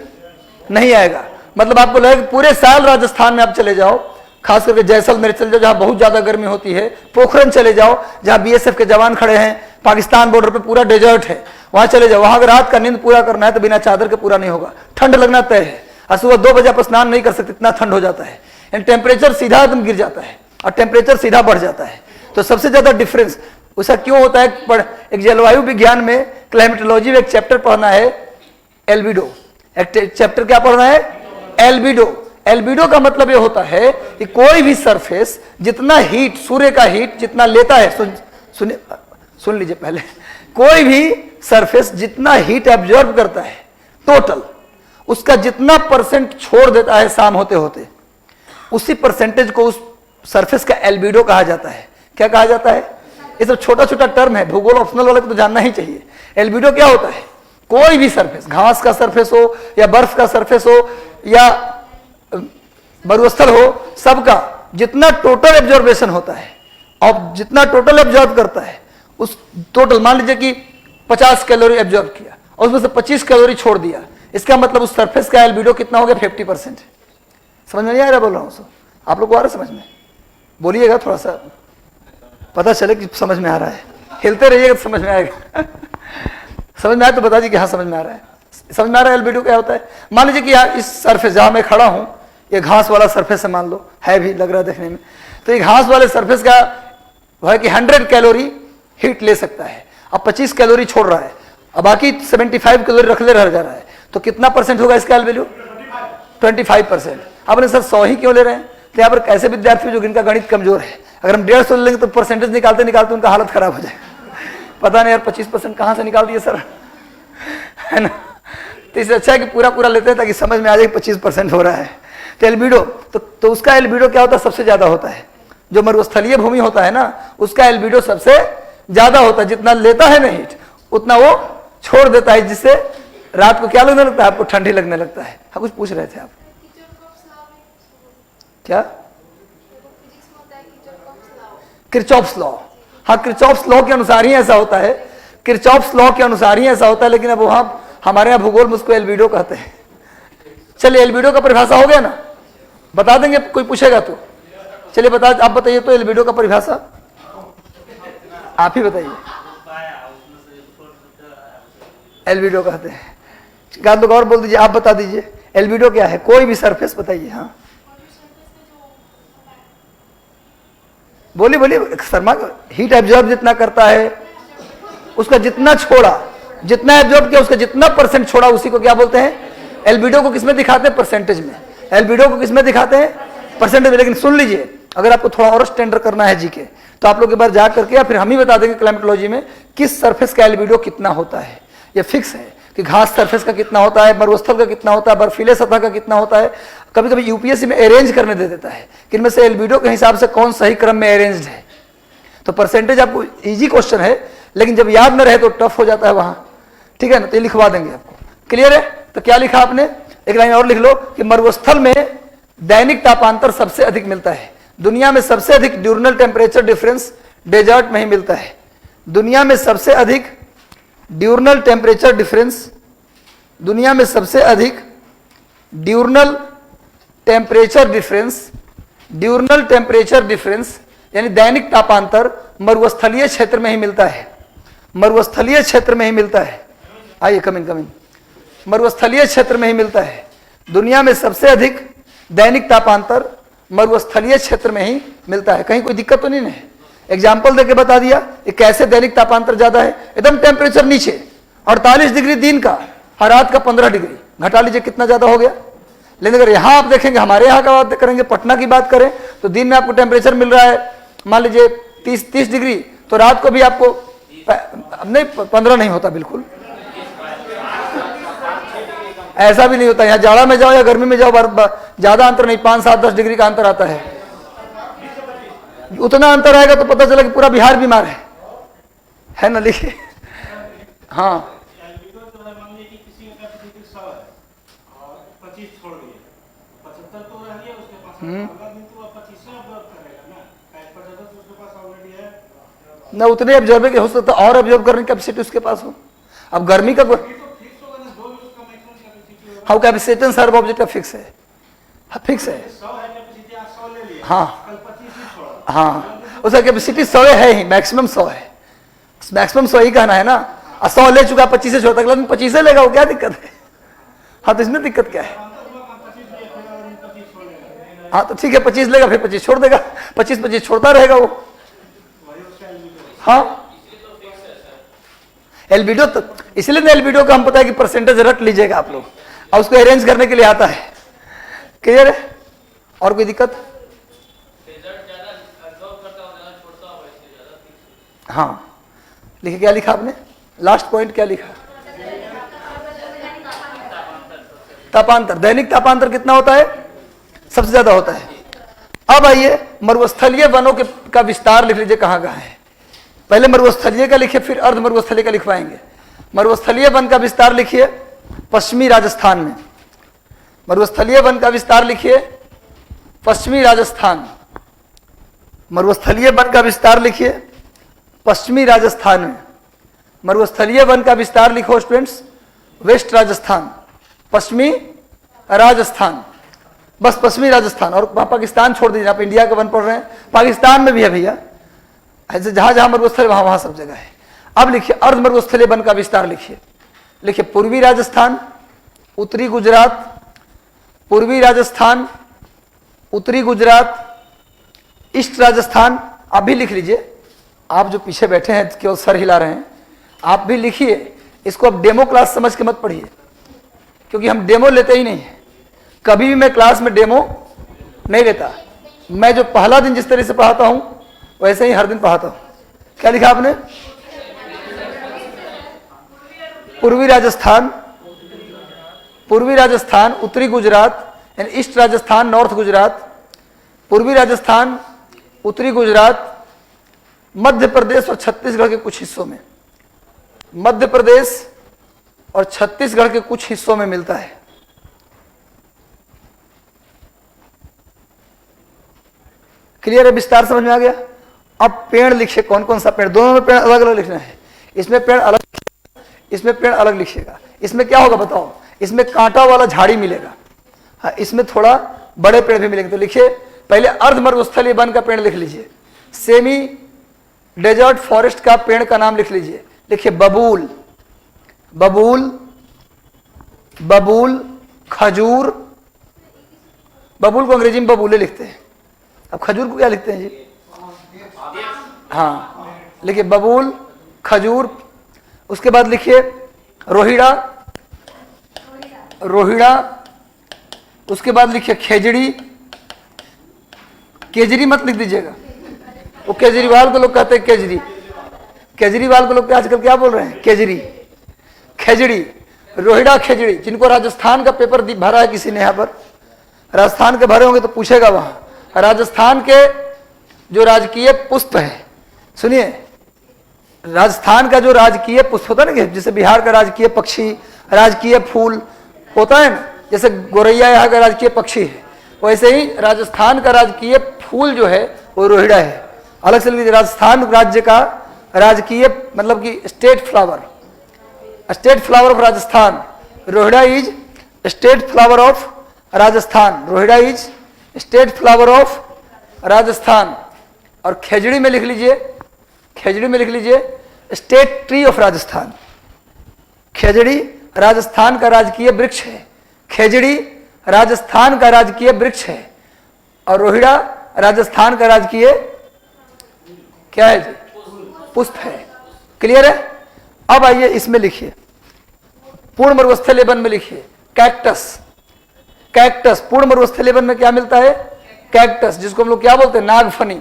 नहीं आएगा। मतलब आपको लगेगा पूरे साल राजस्थान में आप चले जाओ, खास करके जैसलमेर चले जाओ जहां बहुत ज्यादा गर्मी होती है, पोखरन चले जाओ जहां बीएसएफ के जवान खड़े हैं, पाकिस्तान बॉर्डर पे पूरा डेजर्ट है, वहां चले जाओ, वहां अगर रात का नींद पूरा करना है तो बिना चादर के पूरा नहीं होगा, ठंड लगना तय है। और सुबह 2 बजे आप स्नान नहीं कर सकते, इतना ठंड हो जाता है, यानी टेम्परेचर सीधा एकदम गिर जाता है और टेम्परेचर सीधा बढ़ जाता है। तो सबसे ज्यादा डिफरेंस ऐसा क्यों होता है? एक जलवायु विज्ञान में, क्लाइमेटोलॉजी में एक चैप्टर पढ़ना है एल्बिडो। एक चैप्टर क्या पढ़ना है? एल्बिडो। एल्बिडो का मतलब ये होता है कि कोई भी सरफेस जितना हीट, सूर्य का हीट जितना लेता है, सुन लीजिए पहले, कोई भी सरफेस जितना हीट एब्जॉर्ब करता है टोटल, उसका जितना परसेंट छोड़ देता है शाम होते होते, उसी परसेंटेज को उस सरफेस का एल्बिडो कहा जाता है। क्या कहा जाता है? ये सब छोटा छोटा टर्म है, भूगोल ऑप्शनल वाले को तो जानना ही चाहिए। एल्बिडो क्या होता है? कोई भी सरफेस, घास का सरफेस हो या बर्फ का सरफेस हो या मरुस्थल हो, सबका जितना टोटल एब्जॉर्बेशन होता है और जितना टोटल एब्जॉर्ब करता है, उस टोटल, मान लीजिए कि 50 कैलोरी एब्जॉर्ब किया और उसमें से 25 कैलोरी छोड़ दिया, इसका मतलब उस सरफेस का एल्बिडो कितना हो गया? 50%। समझ में नहीं आ रहा बोल रहा हूं? आप लोग को आ रहा है समझ में? बोलिएगा, थोड़ा सा पता चले कि समझ में आ रहा है, हिलते रहिएगा तो समझ में आएगा। समझ में आए तो बता दीजिए कि हाँ समझ में आ रहा है। समझ में आ रहा है एल्बिडो क्या होता है? मान लीजिए कि यार इस सरफेस जहां मैं खड़ा हूं, ये घास वाला सरफेस है, मान लो, है भी लग रहा है देखने में, तो ये घास वाले सरफेस का है कि 100 कैलोरी हीट ले सकता है, अब 25 कैलोरी छोड़ रहा है, अब बाकी 75 कैलोरी रख ले रह जा रहा है, तो कितना परसेंट होगा इसका एल्बिडो? 25%। आपने सर 100 ही क्यों ले रहे हैं? तो यहाँ पर कैसे विद्यार्थी जो जिनका गणित कमजोर है, अगर हम 150 लेंगे तो परसेंटेज निकालते निकालते उनका हालत खराब हो जाएगा। पता नहीं यार 25% कहाँ से निकाल दिए सर, है ना? तो इससे अच्छा है कि पूरा पूरा लेते हैं ताकि समझ में आ जाए 25% हो रहा है। तो एल्बिडो, तो उसका एल्बिडो क्या होता है? सबसे ज्यादा होता है। जो मरुस्थलीय भूमि होता है ना, उसका एल्बिडो सबसे ज्यादा होता है, जितना लेता है ना हीट उतना वो छोड़ देता है, जिससे रात को क्या लगने लगता है? आपको ठंडी लगने लगता है। हाँ कुछ पूछ रहे थे आप? क्या? Kirchhoff's law. हाँ, किरचॉफ्स लॉ के अनुसार ही ऐसा होता है, किरचॉफ्स लॉ के अनुसार ही ऐसा होता है, लेकिन अब वहां हमारे यहाँ भूगोल में उसको एल्बिडो कहते हैं। चलिए एल्बिडो का परिभाषा हो गया ना, बता देंगे, कोई पूछेगा तो? चलिए बता, आप बताइए तो एल्बिडो का परिभाषा आप ही बताइए। एल्बिडो कहते हैं, लोग और बोल दीजिए, आप बता दीजिए एल्बिडो क्या है? कोई भी सरफेस बताइए। हाँ बोलिए बोलिए शर्मा। हीट एब्जॉर्ब जितना करता है, उसका जितना छोड़ा, जितना एब्जॉर्ब किया उसका जितना परसेंट छोड़ा, उसी को क्या बोलते हैं? एल्बिडो को किसमें दिखाते हैं? परसेंटेज में। एल्बिडो को किसमें दिखाते हैं? परसेंटेज में। लेकिन सुन लीजिए, अगर आपको थोड़ा और स्टैंडर्ड करना है जीके, तो आप लोग एक बार जा करके या फिर हम ही बता देंगे क्लाइमेटोलॉजी में किस सरफेस का एल्बिडो कितना होता है। ये फिक्स है कि घास सरफेस का कितना होता है, मरुस्थल का कितना होता है, बर्फीले सतह का कितना होता है। कभी कभी यूपीएससी में अरेंज करने दे देता है कि इनमें से एल्बिडो के हिसाब से कौन सही क्रम में अरेंज्ड है। तो परसेंटेज आपको इजी क्वेश्चन है, लेकिन जब याद न रहे तो टफ हो जाता है वहां, ठीक है ना? तो ये लिखवा देंगे आपको। क्लियर है? तो क्या लिखा आपने? एक लाइन और लिख लो कि मरुस्थल में दैनिक तापांतर सबसे अधिक मिलता है। दुनिया में सबसे अधिक ड्यूरनल टेम्परेचर डिफरेंस डेजर्ट में ही मिलता है। दुनिया में सबसे अधिक ड्यूरनल टेम्परेचर डिफरेंस, दुनिया में सबसे अधिक diurnal temperature difference, diurnal temperature difference यानी दैनिक तापांतर मरुस्थलीय क्षेत्र में ही मिलता है। मरुस्थलीय क्षेत्र में ही मिलता है। आइए कम इन मरुस्थलीय क्षेत्र में ही मिलता है। दुनिया में सबसे अधिक दैनिक तापांतर मरुस्थलीय क्षेत्र में ही मिलता है। कहीं कोई दिक्कत तो नहीं है? एग्जाम्पल देके बता दिया कि कैसे दैनिक तापांतर ज्यादा है। एकदम टेम्परेचर नीचे 48 डिग्री दिन का और रात का 15 डिग्री, घटा लीजिए कितना ज़्यादा हो गया। लेकिन अगर यहाँ आप देखेंगे, हमारे यहाँ का बात करेंगे, पटना की बात करें, तो दिन में आपको टेम्परेचर मिल रहा है मान लीजिए 30 डिग्री, तो रात को भी आपको नहीं 15 नहीं होता बिल्कुल, ऐसा भी नहीं होता। यहाँ जाड़ा में जाओ या गर्मी में जाओ ज़्यादा अंतर नहीं, 5-7-10 डिग्री का अंतर आता है। उतना अंतर आएगा तो पता चला कि पूरा बिहार बीमार है ना। लिखिए हाँ, ना उतने ऑब्जर्व के हो सकता और ऑब्जर्व करने की कैपेसिटी उसके पास हो। अब गर्मी का हाउ कैपेसिटी सर्व ऑब्जेक्ट फिक्स है, फिक्स है। हाँ हाँ, उसका कैपेसिटी 100 है ही, मैक्सिमम 100 है, मैक्सिमम 100 ही कहना है ना। 100 ले चुका, 25 से छोड़ता, अगला दिन 25 से लेगा, वो क्या दिक्कत है। हाँ तो इसमें दिक्कत क्या है। हाँ तो ठीक है, 25 लेगा फिर 25 छोड़ देगा, 25 छोड़ता रहेगा वो। हाँ एल्बिडो, तो इसलिए ना एल्बिडो का हम पता है कि परसेंटेज रख लीजिएगा आप लोग, और उसको अरेंज करने के लिए आता है। क्लियर है। और कोई दिक्कत। हाँ लिखे, क्या लिखा आपने लास्ट पॉइंट, क्या लिखा। तापांतर, दैनिक तापांतर कितना होता है, सबसे ज्यादा होता है। अब आइए मरुस्थलीय वनों के का विस्तार लिख लीजिए, कहाँ कहाँ है। पहले मरुस्थलीय का लिखिए, फिर अर्ध मरुस्थलीय का लिखवाएंगे। मरुस्थलीय वन का विस्तार लिखिए पश्चिमी राजस्थान में। मरुस्थलीय वन का विस्तार लिखिए पश्चिमी राजस्थान। मरुस्थलीय वन का विस्तार लिखिए पश्चिमी राजस्थान में। मरुस्थलीय वन का विस्तार लिखो स्टूडेंट्स वेस्ट राजस्थान, पश्चिमी राजस्थान, बस पश्चिमी राजस्थान। और पाकिस्तान छोड़ दीजिए, आप इंडिया का वन पढ़ रहे हैं, पाकिस्तान में भी है भैया, ऐसे जहां जहां मरुस्थल वहां वहां सब जगह है। अब लिखिए अर्ध मरुस्थलीय वन का विस्तार लिखिए। लिखिए पूर्वी राजस्थान, उत्तरी गुजरात, पूर्वी राजस्थान, उत्तरी गुजरात, ईस्ट राजस्थान। आप भी लिख लीजिए, आप जो पीछे बैठे हैं केवल सर हिला रहे हैं, आप भी लिखिए। इसको अब डेमो क्लास समझ के मत पढ़िए, क्योंकि हम डेमो लेते ही नहीं है। कभी भी मैं क्लास में डेमो नहीं लेता। मैं जो पहला दिन जिस तरह से पढ़ाता हूं वैसे ही हर दिन पढ़ाता हूं। क्या लिखा आपने। पूर्वी राजस्थान, पूर्वी राजस्थान, उत्तरी गुजरात यानी ईस्ट राजस्थान, नॉर्थ गुजरात, पूर्वी राजस्थान, उत्तरी गुजरात, मध्य प्रदेश और छत्तीसगढ़ के कुछ हिस्सों में, मध्य प्रदेश और छत्तीसगढ़ के कुछ हिस्सों में मिलता है। क्लियर है, विस्तार समझ में आ गया। अब पेड़ लिखिए, कौन कौन सा पेड़, दोनों में पेड़ अलग अलग लिखना है। इसमें पेड़ अलग, इसमें पेड़ अलग लिखिएगा। इसमें क्या होगा बताओ, इसमें कांटा वाला झाड़ी मिलेगा, हाँ इसमें थोड़ा बड़े पेड़ भी मिलेंगे। तो लिखिए पहले अर्ध मरुस्थलीय वन का पेड़ लिख लीजिए, सेमी डेजर्ट फॉरेस्ट का पेड़ का नाम लिख लीजिए। लिखिए बबूल, बबूल, बबूल, खजूर। बबूल को अंग्रेजी में बबूले लिखते हैं, अब खजूर को क्या लिखते हैं जी। हाँ लिखिए बबूल, खजूर। उसके बाद लिखिए रोहिड़ा, रोहिड़ा। उसके बाद लिखिए खेजड़ी। केजरी मत लिख दीजिएगा, वो केजरीवाल को लोग कहते हैं केजरी, केजरीवाल को लोग आजकल क्या बोल रहे हैं केजरी। खेजड़ी, रोहिड़ा, खेजड़ी। जिनको राजस्थान का पेपर भरा है किसी ने, यहाँ पर राजस्थान के भरे होंगे तो पूछेगा वहां। राजस्थान के जो राजकीय पुष्प है, सुनिए, राजस्थान का जो राजकीय पुष्प होता है ना, जैसे बिहार का राजकीय पक्षी, राजकीय फूल होता है ना, जैसे गोरैया यहाँ का राजकीय पक्षी है, वैसे ही राजस्थान का राजकीय फूल जो है वो रोहिड़ा है। अलग से लीजिए, राजस्थान राज्य का राजकीय मतलब कि state flower, state flower of Rajasthan, रोहिड़ा is state flower of Rajasthan, रोहिड़ा is state flower of Rajasthan. और खेजड़ी में लिख लीजिए, खेजड़ी में लिख लीजिए स्टेट ट्री ऑफ राजस्थान। खेजड़ी राजस्थान का राजकीय वृक्ष है, खेजड़ी राजस्थान का राजकीय वृक्ष है, और रोहिड़ा राजस्थान का राजकीय क्या है जी, पुष्प है। क्लियर है। अब आइए इसमें लिखिए पूर्ण मरुस्थलीय वन में लिखिए कैक्टस। कैक्टस पूर्ण मरुस्थलीय वन में क्या मिलता है? कैक्टस, जिसको हम लोग क्या बोलते हैं? नागफनी।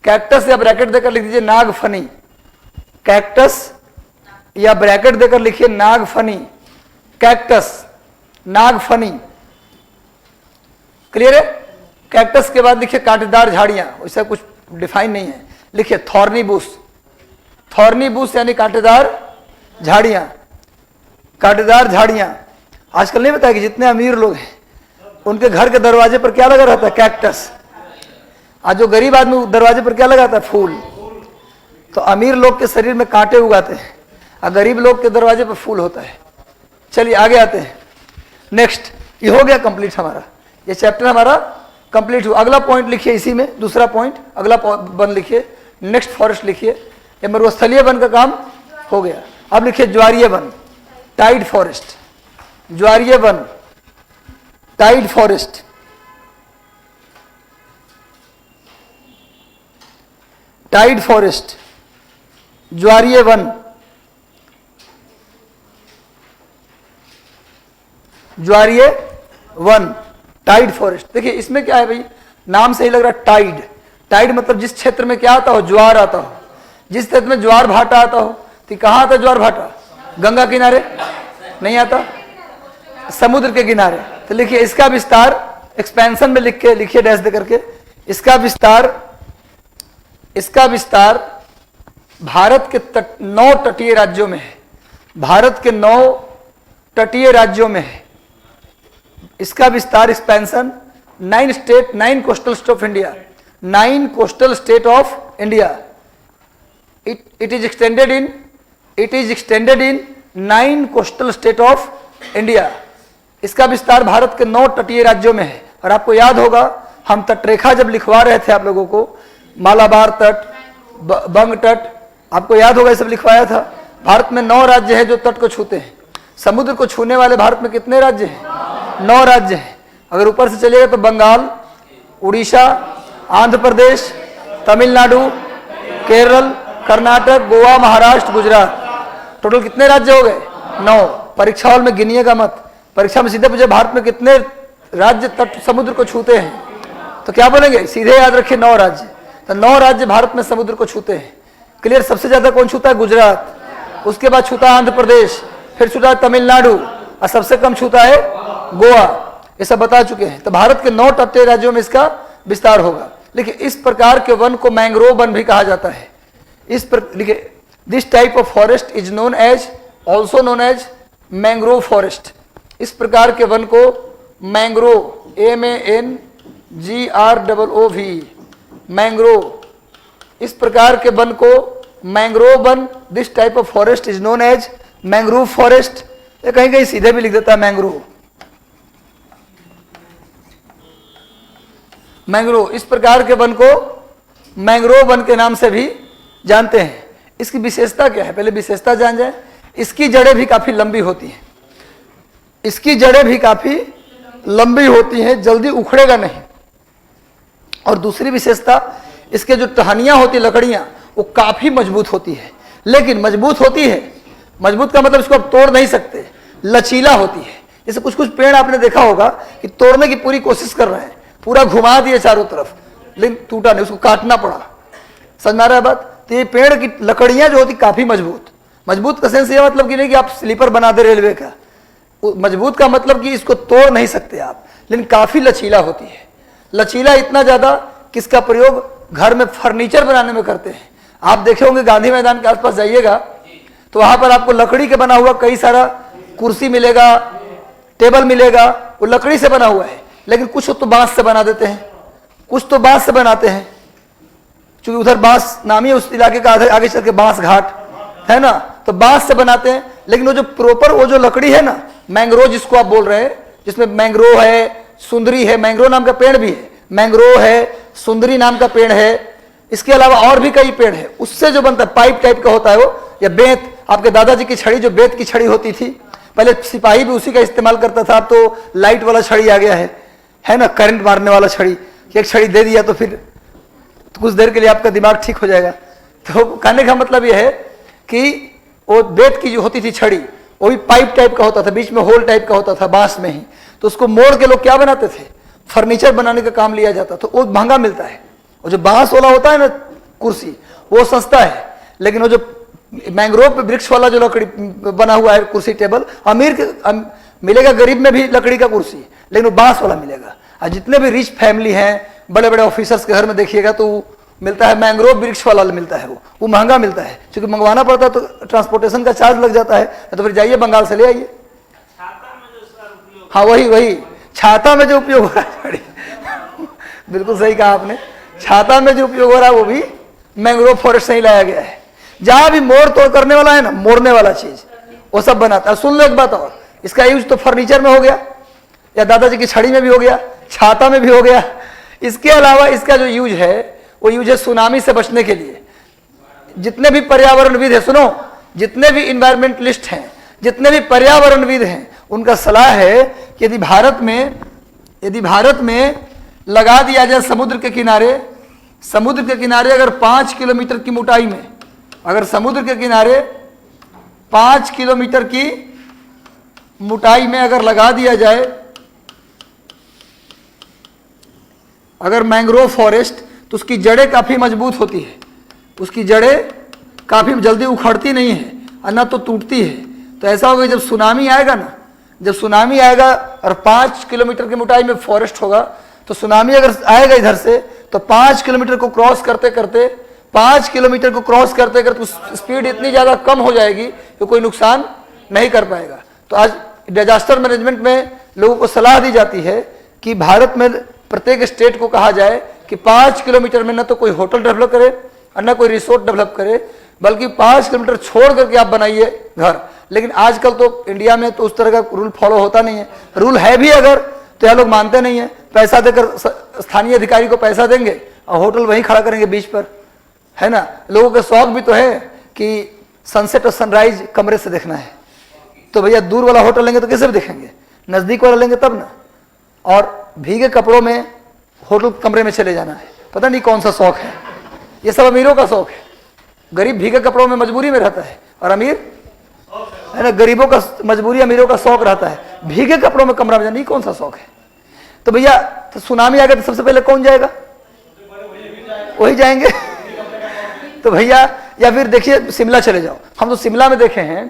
कैक्टस या ब्रैकेट देकर लिख दीजिए नागफनी। कैक्टस या ब्रैकेट देकर लिखिए नागफनी। कैक्टस, नागफनी। क्लियर है? कैक्टस के बाद लिखिए कांटेदार झाड़ियां, वैसा कुछ डिफाइन नहीं है, लिखिए थॉर्नी बुश। थॉर्नी बुश यानी कांटेदार झाड़ियां। कांटेदार झाड़ियां। आजकल नहीं पता है कि जितने अमीर लोग हैं उनके घर के दरवाजे पर क्या लगा रहता है? कैक्टस। आज जो गरीब आदमी दरवाजे पर क्या लगाता है? फूल। तो अमीर लोग के शरीर में कांटे उगाते हैं और गरीब लोग के दरवाजे पर फूल होता है। चलिए आगे आते हैं। नेक्स्ट, ये हो गया कंप्लीट हमारा, ये चैप्टर हमारा कंप्लीट हुआ। अगला पॉइंट लिखिए इसी में, दूसरा पॉइंट, अगला वन लिखिए, नेक्स्ट फॉरेस्ट लिखिए। ये मरुस्थलीय वन का काम हो गया। अब लिखिए ज्वारीय वन, टाइड फॉरेस्ट। ज्वारीय वन, टाइड फॉरेस्ट। टाइड फॉरेस्ट, ज्वारीय वन, ज्वारीय वन, टाइड फॉरेस्ट। देखिए इसमें क्या है भाई, नाम से ही लग रहा है टाइड। टाइड मतलब जिस क्षेत्र में क्या आता हो? ज्वार आता हो। जिस क्षेत्र में ज्वार भाटा आता हो, तो कहाँ आता ज्वार भाटा? गंगा किनारे नहीं आता, समुद्र के किनारे। तो लिखिए इसका विस्तार, एक्सपेंशन में लिख के लिखिए डैश दे करके, इसका विस्तार भारत के 9 तटीय राज्यों में है। भारत के 9 तटीय राज्यों में है इसका विस्तार, expansion. 9 coastal state of India, 9 coastal state of India. It is extended in 9 coastal state of India. इसका विस्तार भारत के 9 तटीय राज्यों में है। और आपको याद होगा हम तटरेखा जब लिखवा रहे थे आप लोगों को, मालाबार तट, बंग तट, आपको याद होगा ये सब लिखवाया था। भारत में 9 राज्य हैं जो तट को छूते हैं। समुद्र को छूने वाले भारत में कितने राज्य हैं? 9 राज्य हैं। अगर ऊपर से चलिएगा तो बंगाल, उड़ीसा, आंध्र प्रदेश, तमिलनाडु, केरल, कर्नाटक, गोवा, महाराष्ट्र, गुजरात। टोटल कितने राज्य हो गए? 9। परीक्षा हॉल में गिनिएगा मत, परीक्षा में सीधे पूछे भारत में कितने राज्य तट समुद्र को छूते हैं, तो क्या बोलेंगे? सीधे याद रखिए 9 राज्य। तो 9 राज्य भारत में समुद्र को छूते हैं। क्लियर? सबसे ज्यादा कौन छूता है? गुजरात। उसके बाद छूता है आंध्र प्रदेश, फिर छूता है तमिलनाडु, और सबसे कम छूता है गोवा। ये सब बता चुके हैं। तो भारत के 9 तटीय राज्यों में इसका विस्तार होगा। लेकिन इस प्रकार के वन को मैंग्रोव वन भी कहा जाता है। लिखिए this type of forest is known as, also known as mangrove forest. इस प्रकार के वन को मैंग्रोव, MANGROOV, मैंग्रोव, इस प्रकार के वन को मैंग्रोव वन, this type of forest is known as mangrove forest. या कहीं कहीं सीधे भी लिख देता है मैंग्रोव। मैंग्रोव, इस प्रकार के वन को मैंग्रोव वन के नाम से भी जानते हैं। इसकी विशेषता क्या है? पहले विशेषता जान जाए। इसकी जड़ें भी काफी लंबी होती हैं। इसकी जड़ें भी काफी लंबी होती हैं, जल्दी उखड़ेगा नहीं। और दूसरी विशेषता, इसके जो टहनियां होती, लकड़ियां, वो काफी मजबूत होती है। लेकिन मजबूत होती है, मजबूत का मतलब इसको आप तोड़ नहीं सकते, लचीला होती है। जैसे कुछ कुछ पेड़ आपने देखा होगा कि तोड़ने की पूरी कोशिश कर रहे हैं, पूरा घुमा दिए चारों तरफ, लेकिन टूटा नहीं, उसको काटना पड़ा। समझ में आ रहा है बात? तो ये पेड़ की लकड़ियां जो होती काफी मजबूत। मजबूत का सेंस ये मतलब कि नहीं कि आप स्लीपर बना दे रेलवे का। मजबूत का मतलब कि इसको तोड़ नहीं सकते आप, लेकिन काफी लचीला होती है। लचीला इतना ज्यादा कि इसका प्रयोग घर में फर्नीचर बनाने में करते हैं। आप देखे होंगे गांधी मैदान के आसपास जाइएगा तो वहां पर आपको लकड़ी के बना हुआ कई सारा कुर्सी मिलेगा, टेबल मिलेगा, वो लकड़ी से बना हुआ है। लेकिन कुछ तो बांस से बना देते हैं, कुछ तो बांस से बनाते हैं, क्योंकि उधर बांस नामी है उस इलाके का, आगे चल के बांस घाट है ना, तो बांस से बनाते हैं। लेकिन वो जो प्रॉपर वो जो लकड़ी है ना, मैंग्रोव जिसको आप बोल रहे हैं, जिसमें मैंग्रोव है, सुंदरी है, मैंग्रोव नाम का पेड़ भी है, मैंग्रोव है, सुंदरी नाम का पेड़ है, इसके अलावा और भी कई पेड़ है। उससे जो बनता है पाइप टाइप का होता है वो, या बेंत, आपके दादाजी की छड़ी जो बेंत की छड़ी होती थी, पहले सिपाही भी उसी का इस्तेमाल करता था। अब तो लाइट वाला छड़ी आ गया है ना, करंट मारने वाला छड़ी। एक छड़ी दे दिया तो फिर तो कुछ देर के लिए आपका दिमाग ठीक हो जाएगा। तो कहने का मतलब यह है कि वो बेंत की जो होती थी छड़ी, वो भी पाइप टाइप का होता था, बीच में होल टाइप का होता था बांस में ही, तो उसको मोड़ के लोग क्या बनाते थे, फर्नीचर बनाने का काम लिया जाता, तो वो महंगा मिलता है। और जो बांस वाला होता है ना कुर्सी, वो सस्ता है, लेकिन वो जो मैंग्रोव वृक्ष वाला जो लकड़ी बना हुआ है कुर्सी टेबल, अमीर के मिलेगा, गरीब में भी लकड़ी का कुर्सी, लेकिन वो बांस वाला मिलेगा। और जितने भी रिच फैमिली हैं, बड़े बड़े ऑफिसर्स के घर में देखिएगा तो मिलता है मैंग्रोव वृक्ष वाला मिलता है, वो महंगा मिलता है, क्योंकि मंगवाना पड़ता है तो ट्रांसपोर्टेशन का चार्ज लग जाता है, तो फिर जाइए बंगाल से ले आइए। हाँ वही छाता में जो उपयोग हो रहा है, बिल्कुल सही कहा आपने, छाता में जो उपयोग हो रहा है वो भी मैंग्रोव फॉरेस्ट से ही लाया गया है। जहां भी मोड़ तोड़ करने वाला है ना, मोड़ने वाला चीज, वो सब बनाता है। सुन लो एक बात और, इसका यूज तो फर्नीचर में हो गया, या दादाजी की छड़ी में भी हो गया, छाता में भी हो गया। इसके अलावा इसका जो यूज है वो यूज है सुनामी से बचने के लिए। जितने भी पर्यावरणविद है, सुनो, जितने भी इन्वायरमेंटलिस्ट हैं, जितने भी पर्यावरणविद हैं, उनका सलाह है कि यदि भारत में लगा दिया जाए समुद्र के किनारे अगर 5 किलोमीटर की मोटाई में, अगर समुद्र के किनारे 5 किलोमीटर की मोटाई में अगर लगा दिया जाए अगर मैंग्रोव फॉरेस्ट, तो उसकी जड़ें काफी मजबूत होती है, उसकी जड़ें काफी जल्दी उखड़ती नहीं है और ना तो टूटती है। तो ऐसा होगा जब सुनामी आएगा ना, जब सुनामी आएगा और 5 किलोमीटर की मोटाई में फॉरेस्ट होगा, तो सुनामी अगर आएगा इधर से, तो 5 किलोमीटर को क्रॉस करते करते 5 किलोमीटर को क्रॉस करते करते स्पीड इतनी ज़्यादा कम हो जाएगी कि कोई नुकसान नहीं कर पाएगा। तो आज डिजास्टर मैनेजमेंट में लोगों को सलाह दी जाती है कि भारत में प्रत्येक स्टेट को कहा जाए कि 5 किलोमीटर में न तो कोई होटल डेवलप करे और न कोई रिसोर्ट डेवलप करे, बल्कि 5 किलोमीटर छोड़ करके आप बनाइए घर। लेकिन आजकल तो इंडिया में तो उस तरह का रूल फॉलो होता नहीं है। रूल है भी अगर तो यह लोग मानते नहीं है, पैसा देकर स्थानीय अधिकारी को पैसा देंगे और होटल वहीं खड़ा करेंगे बीच पर, है ना। लोगों के शौक भी तो है कि सनसेट और सनराइज कमरे से देखना है, तो भैया दूर वाला होटल लेंगे तो कैसे भी देखेंगे, नजदीक वाला लेंगे तब ना। और भीगे कपड़ों में होटल कमरे में चले जाना है, पता नहीं कौन सा शौक है, ये सब अमीरों का शौक है। गरीब भीगे कपड़ों में मजबूरी में रहता है, और अमीर है ना, गरीबों का मजबूरी, अमीरों का शौक रहता है भीगे कपड़ों में कमरा में जाना, नहीं कौन सा शौक है। तो भैया तो सुनामी आ गया तो सबसे पहले कौन जाएगा, वही जाएंगे। तो भैया या फिर देखिए शिमला चले जाओ, हम तो शिमला में देखे हैं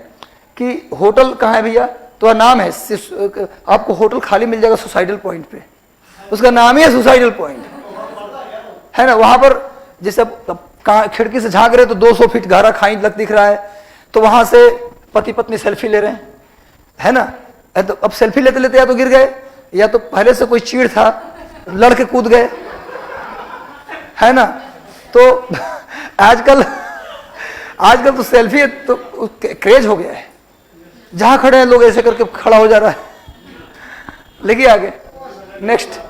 कि होटल कहाँ है भैया, तो नाम है, आपको होटल खाली मिल जाएगा सुसाइडल पॉइंट पे, उसका नाम ही है सुसाइडल पॉइंट, है ना। वहां पर जैसे खिड़की से झांक रहे तो 200 फीट गहरा खाई लग दिख रहा है, तो वहां से पति पत्नी सेल्फी ले रहे हैं, है ना। तो अब सेल्फी लेते लेते या तो गिर गए, या तो पहले से कोई चीड़ था लड़के कूद गए, है ना। तो आजकल तो सेल्फी तो क्रेज हो गया है, जहां खड़े हैं लोग ऐसे करके खड़ा हो जा रहा है। लिखिए आगे नेक्स्ट।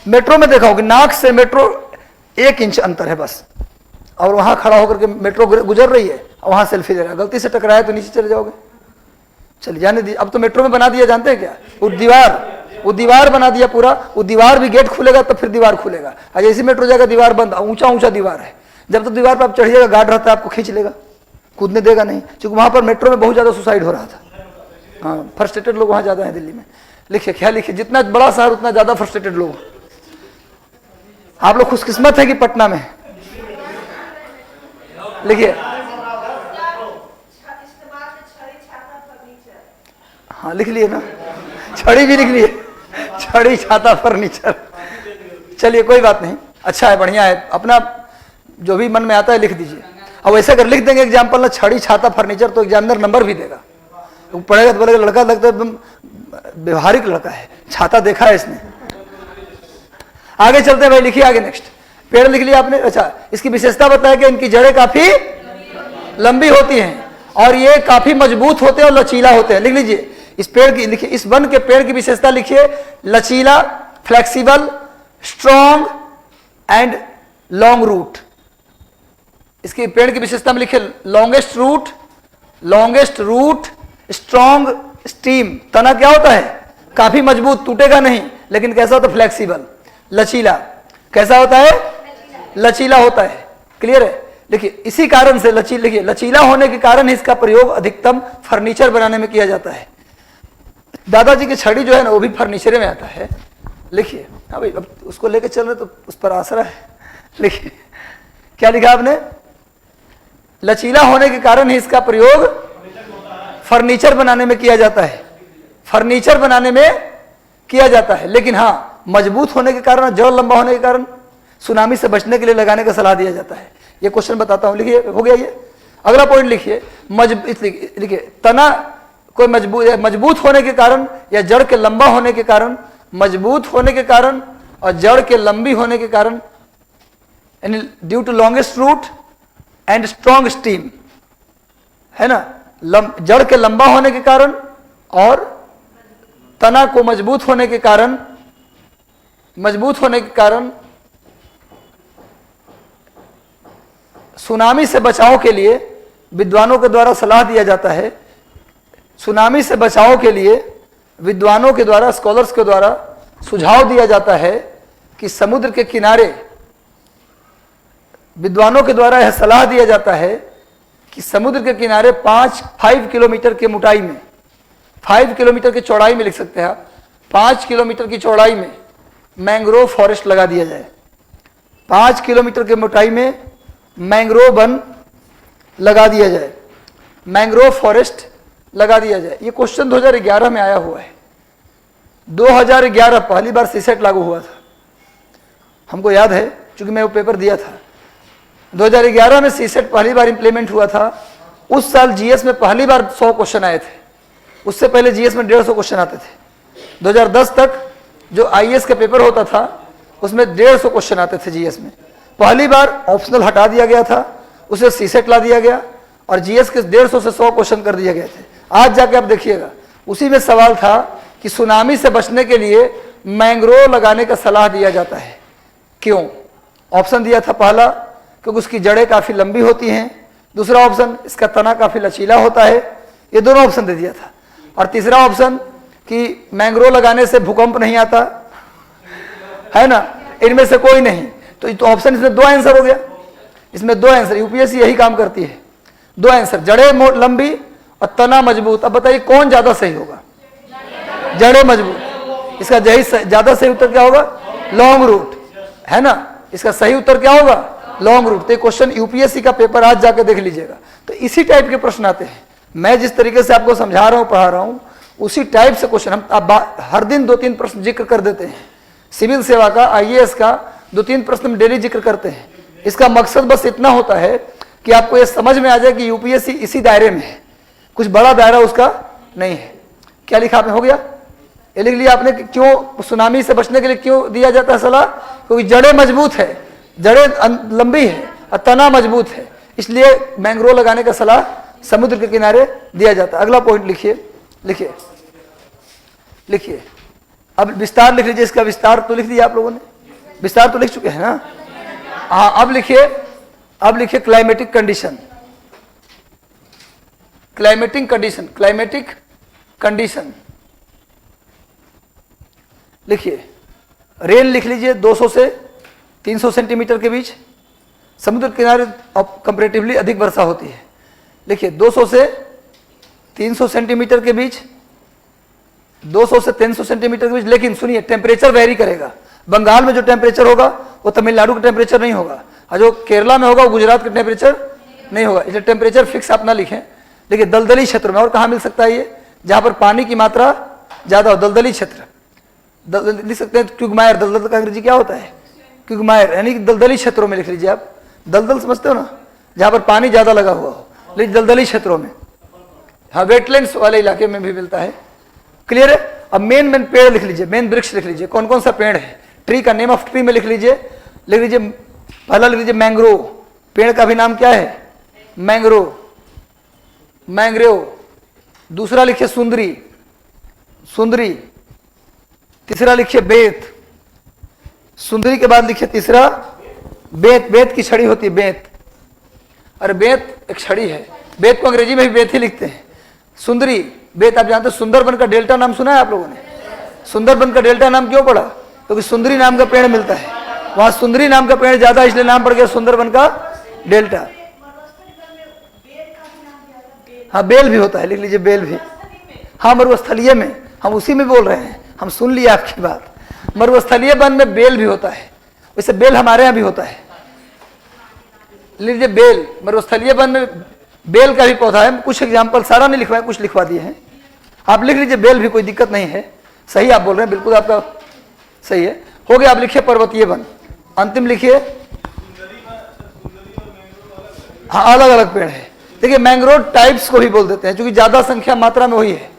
मेट्रो में देखा होगा, नाक से मेट्रो 1 इंच अंतर है बस, और वहां खड़ा होकर के मेट्रो गुजर रही है, वहां सेल्फी ले रहा है, गलती से टकराया तो नीचे चले जाओगे, चलिए जाने दीजिए। अब तो मेट्रो में बना दिया, जानते हैं क्या, वो दीवार बना दिया पूरा, वो दीवार भी गेट खुलेगा तो फिर दीवार खुलेगा, आज ऐसी मेट्रो जाएगा दीवार बंद, ऊंचा दीवार है, जब तो दीवार पर आप चढ़िएगा गार्ड रहता है आपको खींच लेगा, कूदने देगा नहीं, क्योंकि वहां पर मेट्रो में बहुत ज्यादा सुसाइड हो रहा था। हाँ, फ्रस्ट्रेटेड लोग वहां ज्यादा है दिल्ली में। लिखिए, क्या लिखिए, जितना बड़ा शहर उतना ज्यादा फ्रस्ट्रेटेड लोग। आप लोग खुशकिस्मत है कि पटना में। लिखिए, हाँ लिख लिए ना, छड़ी भी लिख लिए, छड़ी छाता फर्नीचर। चलिए कोई बात नहीं, अच्छा है, बढ़िया है, अपना जो भी मन में आता है लिख दीजिए। अब वैसे अगर लिख देंगे एग्जाम्पल ना, छड़ी छाता फर्नीचर, तो एग्जामिनर नंबर भी देगा, वो पढ़ेगा तो बोलेगा लड़का लगता है एकदम व्यवहारिक लड़का है, छाता देखा है इसने। आगे चलते हैं भाई, लिखिए आगे नेक्स्ट। पेड़ लिख लिया आपने, अच्छा। इसकी विशेषता बताया कि इनकी जड़ें काफी लंबी होती हैं और ये काफी मजबूत होते हैं और लचीला होते हैं। लिख लीजिए इस पेड़ की, लिखिए इस वन के पेड़ की विशेषता लिखिए, लचीला, flexible, strong and long route. इसके पेड़ की विशेषता में लिखिए लॉन्गेस्ट रूट, स्ट्रॉन्ग स्टीम। तना क्या होता है, काफी मजबूत, टूटेगा नहीं, लेकिन कैसा होता है, फ्लेक्सिबल, लचीला। कैसा होता है, लचीला होता है। क्लियर है। देखिए इसी कारण से लचीला होने के कारण ही इसका प्रयोग अधिकतम फर्नीचर बनाने में किया जाता है। दादाजी की छड़ी जो है ना वो भी फर्नीचर में आता है। लिखिए, हाँ भाई अब उसको लेके चल रहे तो उस पर आसरा है। लिखिए क्या लिखा आपने, लचीला होने के कारण ही इसका प्रयोग फर्नीचर बनाने में किया जाता है, फर्नीचर बनाने में किया जाता है। लेकिन हाँ, मजबूत होने के कारण, जड़ लंबा होने के कारण सुनामी से बचने के लिए लगाने का सलाह दिया जाता है। ये क्वेश्चन बताता हूं, लिखिए, हो गया ये। अगला पॉइंट लिखिए, लिखिए तना कोई मजबूत होने के कारण या जड़ के लंबा होने के कारण, मजबूत होने के कारण और जड़ के लंबी होने के कारण, यानी due to longest root and strong steam, है ना, जड़ के लंबा होने के कारण और तना को मजबूत होने के कारण, सुनामी से बचाव के लिए विद्वानों के द्वारा सलाह दिया जाता है। सुनामी से बचाव के लिए विद्वानों के द्वारा, स्कॉलर्स के द्वारा सुझाव दिया जाता है कि समुद्र के किनारे, विद्वानों के द्वारा यह सलाह दिया जाता है कि समुद्र के किनारे 5 किलोमीटर के मोटाई में, 5 किलोमीटर की चौड़ाई में, लिख सकते हैं आप, 5 किलोमीटर की चौड़ाई में मैंग्रोव फॉरेस्ट लगा दिया जाए। 5 किलोमीटर के मोटाई में मैंग्रोव वन लगा दिया जाए, मैंग्रोव फॉरेस्ट लगा दिया जाए। ये क्वेश्चन 2011 में आया हुआ है। 2011 पहली बार सीसेट लागू हुआ था, हमको याद है क्योंकि मैं वो पेपर दिया था। 2011 में सीसेट पहली बार इंप्लीमेंट हुआ था। उस साल जीएस में पहली बार 100 क्वेश्चन आए थे, उससे पहले जीएस में 150 क्वेश्चन आते थे। 2010 तक जो आईएएस का पेपर होता था उसमें 150 क्वेश्चन आते थे जीएस में। पहली बार ऑप्शनल हटा दिया गया था, उसे सीसेट ला दिया गया और जीएस के 150 से 100 क्वेश्चन कर दिए गए थे। आज जाके आप देखिएगा, उसी में सवाल था कि सुनामी से बचने के लिए मैंग्रोव लगाने का सलाह दिया जाता है। क्यों? ऑप्शन दिया था पहला, क्योंकि उसकी जड़ें काफ़ी लंबी होती हैं। दूसरा ऑप्शन, इसका तना काफ़ी लचीला होता है। ये दोनों ऑप्शन दे दिया था। और तीसरा ऑप्शन कि मैंग्रोव लगाने से भूकंप नहीं आता, है ना, इनमें से कोई नहीं। तो ऑप्शन इसमें 2 आंसर हो गया, इसमें 2 आंसर। यूपीएससी यही काम करती है, 2 आंसर, जड़ें लंबी और तना मजबूत। अब बताइए कौन ज्यादा सही होगा? जड़ें मजबूत। इसका ज्यादा सही उत्तर क्या होगा? लॉन्ग रूट, है ना। इसका सही उत्तर क्या होगा? Long route. तो क्वेश्चन यूपीएससी का पेपर आज जाकर देख लीजिएगा, तो इसी टाइप के प्रश्न आते हैं। मैं जिस तरीके से आपको समझा रहा हूं, पढ़ा रहा हूं, उसी टाइप से क्वेश्चन हम हर दिन 2-3 प्रश्न जिक्र कर देते हैं। सिविल सेवा का, आईएएस का 2-3 प्रश्न में डेली जिक्र करते हैं। इसका मकसद बस इतना होता है कि आपको यह समझ में आ जाए कि यूपीएससी इसी दायरे में है, कुछ बड़ा दायरा उसका नहीं है। क्या लिखा आपने? हो गया? ये लिख लिया आपने। क्यों सुनामी से बचने के लिए क्यों दिया जाता है सलाह? क्योंकि जड़ें मजबूत है, जड़ें लंबी है और तना मजबूत है, इसलिए मैंग्रोव लगाने का सलाह समुद्र के किनारे दिया जाता है। अगला पॉइंट लिखिए, लिखिए, लिखिए। अब विस्तार लिख लीजिए। इसका विस्तार तो लिख दिया आप लोगों ने, विस्तार तो लिख चुके हैं ना। हाँ, अब लिखिए, अब लिखिए climatic condition, climatic condition, climatic condition लिखिए। रेन लिख लीजिए 200 से 300 सेंटीमीटर के बीच। समुद्र किनारे कंपैरेटिवली अधिक वर्षा होती है। लिखिए 200 से 300 सेंटीमीटर के बीच, 200 से 300 सेंटीमीटर के बीच। लेकिन सुनिए, टेम्परेचर वेरी करेगा। बंगाल में जो टेम्परेचर होगा वो तमिलनाडु का टेम्परेचर नहीं होगा, और जो केरला में होगा वो गुजरात का टेम्परेचर नहीं होगा। इसलिए टेम्परेचर फिक्स आप ना लिखें। देखिए दलदली क्षेत्र में, और कहाँ मिल सकता है ये? जहाँ पर पानी की मात्रा ज़्यादा हो, दलदली क्षेत्र। लिख सकते हैं क्यूगमायर। दलदल का अंग्रेजी क्या होता है? क्यूगमायर, यानी कि दलदली क्षेत्रों में लिख लीजिए आप। दलदल समझते हो ना, जहाँ पर पानी ज़्यादा लगा हुआ हो, लेकिन दलदली क्षेत्रों में। हाँ, वेटलैंड्स वाले इलाके में भी मिलता है। क्लियर है? अब मेन पेड़ लिख लीजिए, मेन वृक्ष लिख लीजिए। कौन कौन सा पेड़ है? ट्री का नेम ऑफ ट्री में लिख लीजिए। पहला लिख लीजिए मैंग्रोव। पेड़ का भी नाम क्या है? Mangrove, mangrove. दूसरा लिखिए सुंदरी, सुंदरी। तीसरा लिखिए बेत। सुंदरी के बाद लिखिए तीसरा बेत। बेत की छड़ी होती है, बेत। अरे बेत एक छड़ी है, बेत को अंग्रेजी में भी बेत ही लिखते हैं। सुंदरी, बेत। आप जानते हैं सुंदरबन का डेल्टा नाम सुना है आप लोगों ने? सुंदरबन का डेल्टा नाम क्यों पड़ा? क्योंकि सुंदरी नाम का पेड़ मिलता है वहां। सुंदरी नाम का पेड़ ज्यादा, इसलिए नाम पड़ गया सुंदरबन का डेल्टा। हाँ बेल भी होता है, लिख लीजिए बेल भी। हाँ मरुस्थलीय में, हम उसी में बोल रहे हैं, हम सुन लिए आपकी बात। मरुस्थलीय वन में बेल भी होता है, वैसे बेल हमारे यहाँ भी होता है। लीजिए बेल, मरुस्थलीय वन में बेल का भी पौधा है। कुछ एग्जाम्पल सारा नहीं लिखवाए, कुछ लिखवा दिए हैं, आप लिख लीजिए बेल भी, कोई दिक्कत नहीं है। सही आप बोल रहे हैं, बिल्कुल आपका सही है। हो गया, आप लिखिए पर्वतीय वन। अंतिम लिखिए। हाँ अलग अलग पेड़ है। देखिए मैंग्रोव टाइप्स को भी बोल देते हैं, क्योंकि ज्यादा संख्या मात्रा में वही है,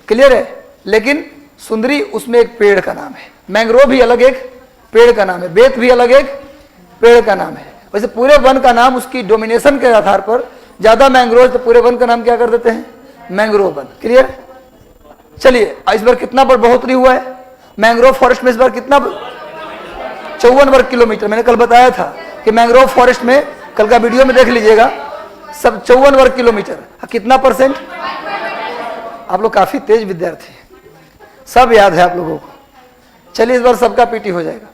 क्लियर है। लेकिन सुंदरी उसमें एक पेड़ का नाम है, मैंग्रोव भी अलग एक पेड़ का नाम है, बेत भी अलग एक पेड़ का नाम है। वैसे पूरे वन का नाम उसकी डोमिनेशन के आधार पर, ज्यादा मैंग्रोव तो पूरे वन का नाम क्या कर देते हैं, मैंग्रोव वन। क्लियर। चलिए इस बार कितना पर बढ़ोतरी हुआ है मैंग्रोव फॉरेस्ट में, इस बार कितना, 54 वर्ग किलोमीटर। मैंने कल बताया था कि मैंग्रोव फॉरेस्ट में, कल का वीडियो में देख लीजिएगा, सब 54 वर्ग किलोमीटर। कितना परसेंट, आप लोग काफी तेज विद्यार्थी हैं, सब याद है आप लोगों को। चलिए इस बार सबका पीटी हो जाएगा।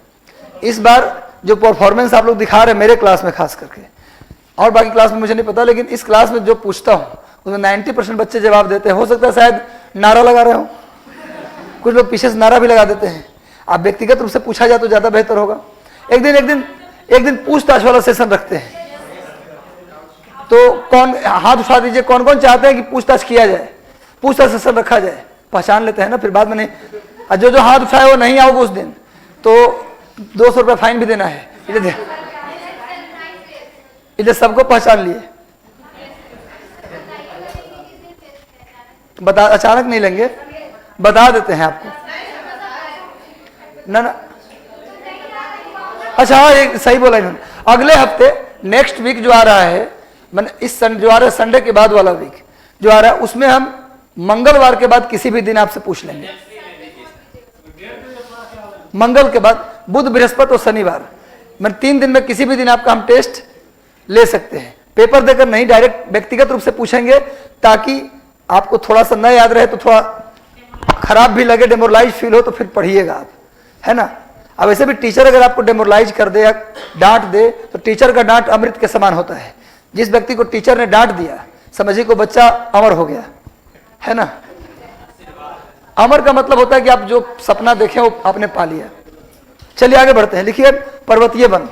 इस बार जो परफॉर्मेंस आप लोग दिखा रहे हैं मेरे क्लास में खास करके, और बाकी क्लास में मुझे नहीं पता, लेकिन इस क्लास में जो पूछता हूँ उसमें 90% बच्चे जवाब देते हैं। हो सकता है शायद नारा लगा रहे हो, कुछ लोग पीछे से नारा भी लगा देते हैं। आप व्यक्तिगत रूप से पूछा जाए तो ज्यादा बेहतर होगा। एक दिन पूछताछ वाला सेशन रखते हैं, तो कौन हाथ उठा दीजिए, कौन कौन चाहते हैं कि पूछताछ किया जाए, पूछताछ सेशन रखा जाए। पहचान लेते हैं ना, फिर बाद में नहीं, जो हाथ उठाए वो नहीं आओगे उस दिन तो 200 रुपये फाइन भी देना है। इधर सबको पहचान लिए, बता, अचानक नहीं लेंगे, बता देते हैं आपको ना। अच्छा हाँ, एक सही बोला इन्होंने। अगले हफ्ते नेक्स्ट वीक जो आ रहा है, मैंने इस जो आ रहा है संडे के बाद वाला वीक जो आ रहा है, उसमें हम मंगलवार के बाद किसी भी दिन आपसे पूछ लेंगे। मंगल के बाद बुध बृहस्पति और शनिवार, मैं 3 दिन में किसी भी दिन आपका हम टेस्ट ले सकते हैं। पेपर देकर नहीं, डायरेक्ट व्यक्तिगत रूप से पूछेंगे, ताकि आपको थोड़ा सा न याद रहे तो थोड़ा खराब भी लगे, डेमोरलाइज फील हो तो फिर पढ़िएगा आप, है ना। अब वैसे भी टीचर अगर आपको डेमोरलाइज कर दे या डांट दे तो टीचर का डांट अमृत के समान होता है। जिस व्यक्ति को टीचर ने डांट दिया, समझिए को बच्चा अमर हो गया, है ना। अमर का मतलब होता है कि आप जो सपना देखे वो आपने पा लिया। चलिए आगे बढ़ते हैं। लिखिए पर्वतीय वन,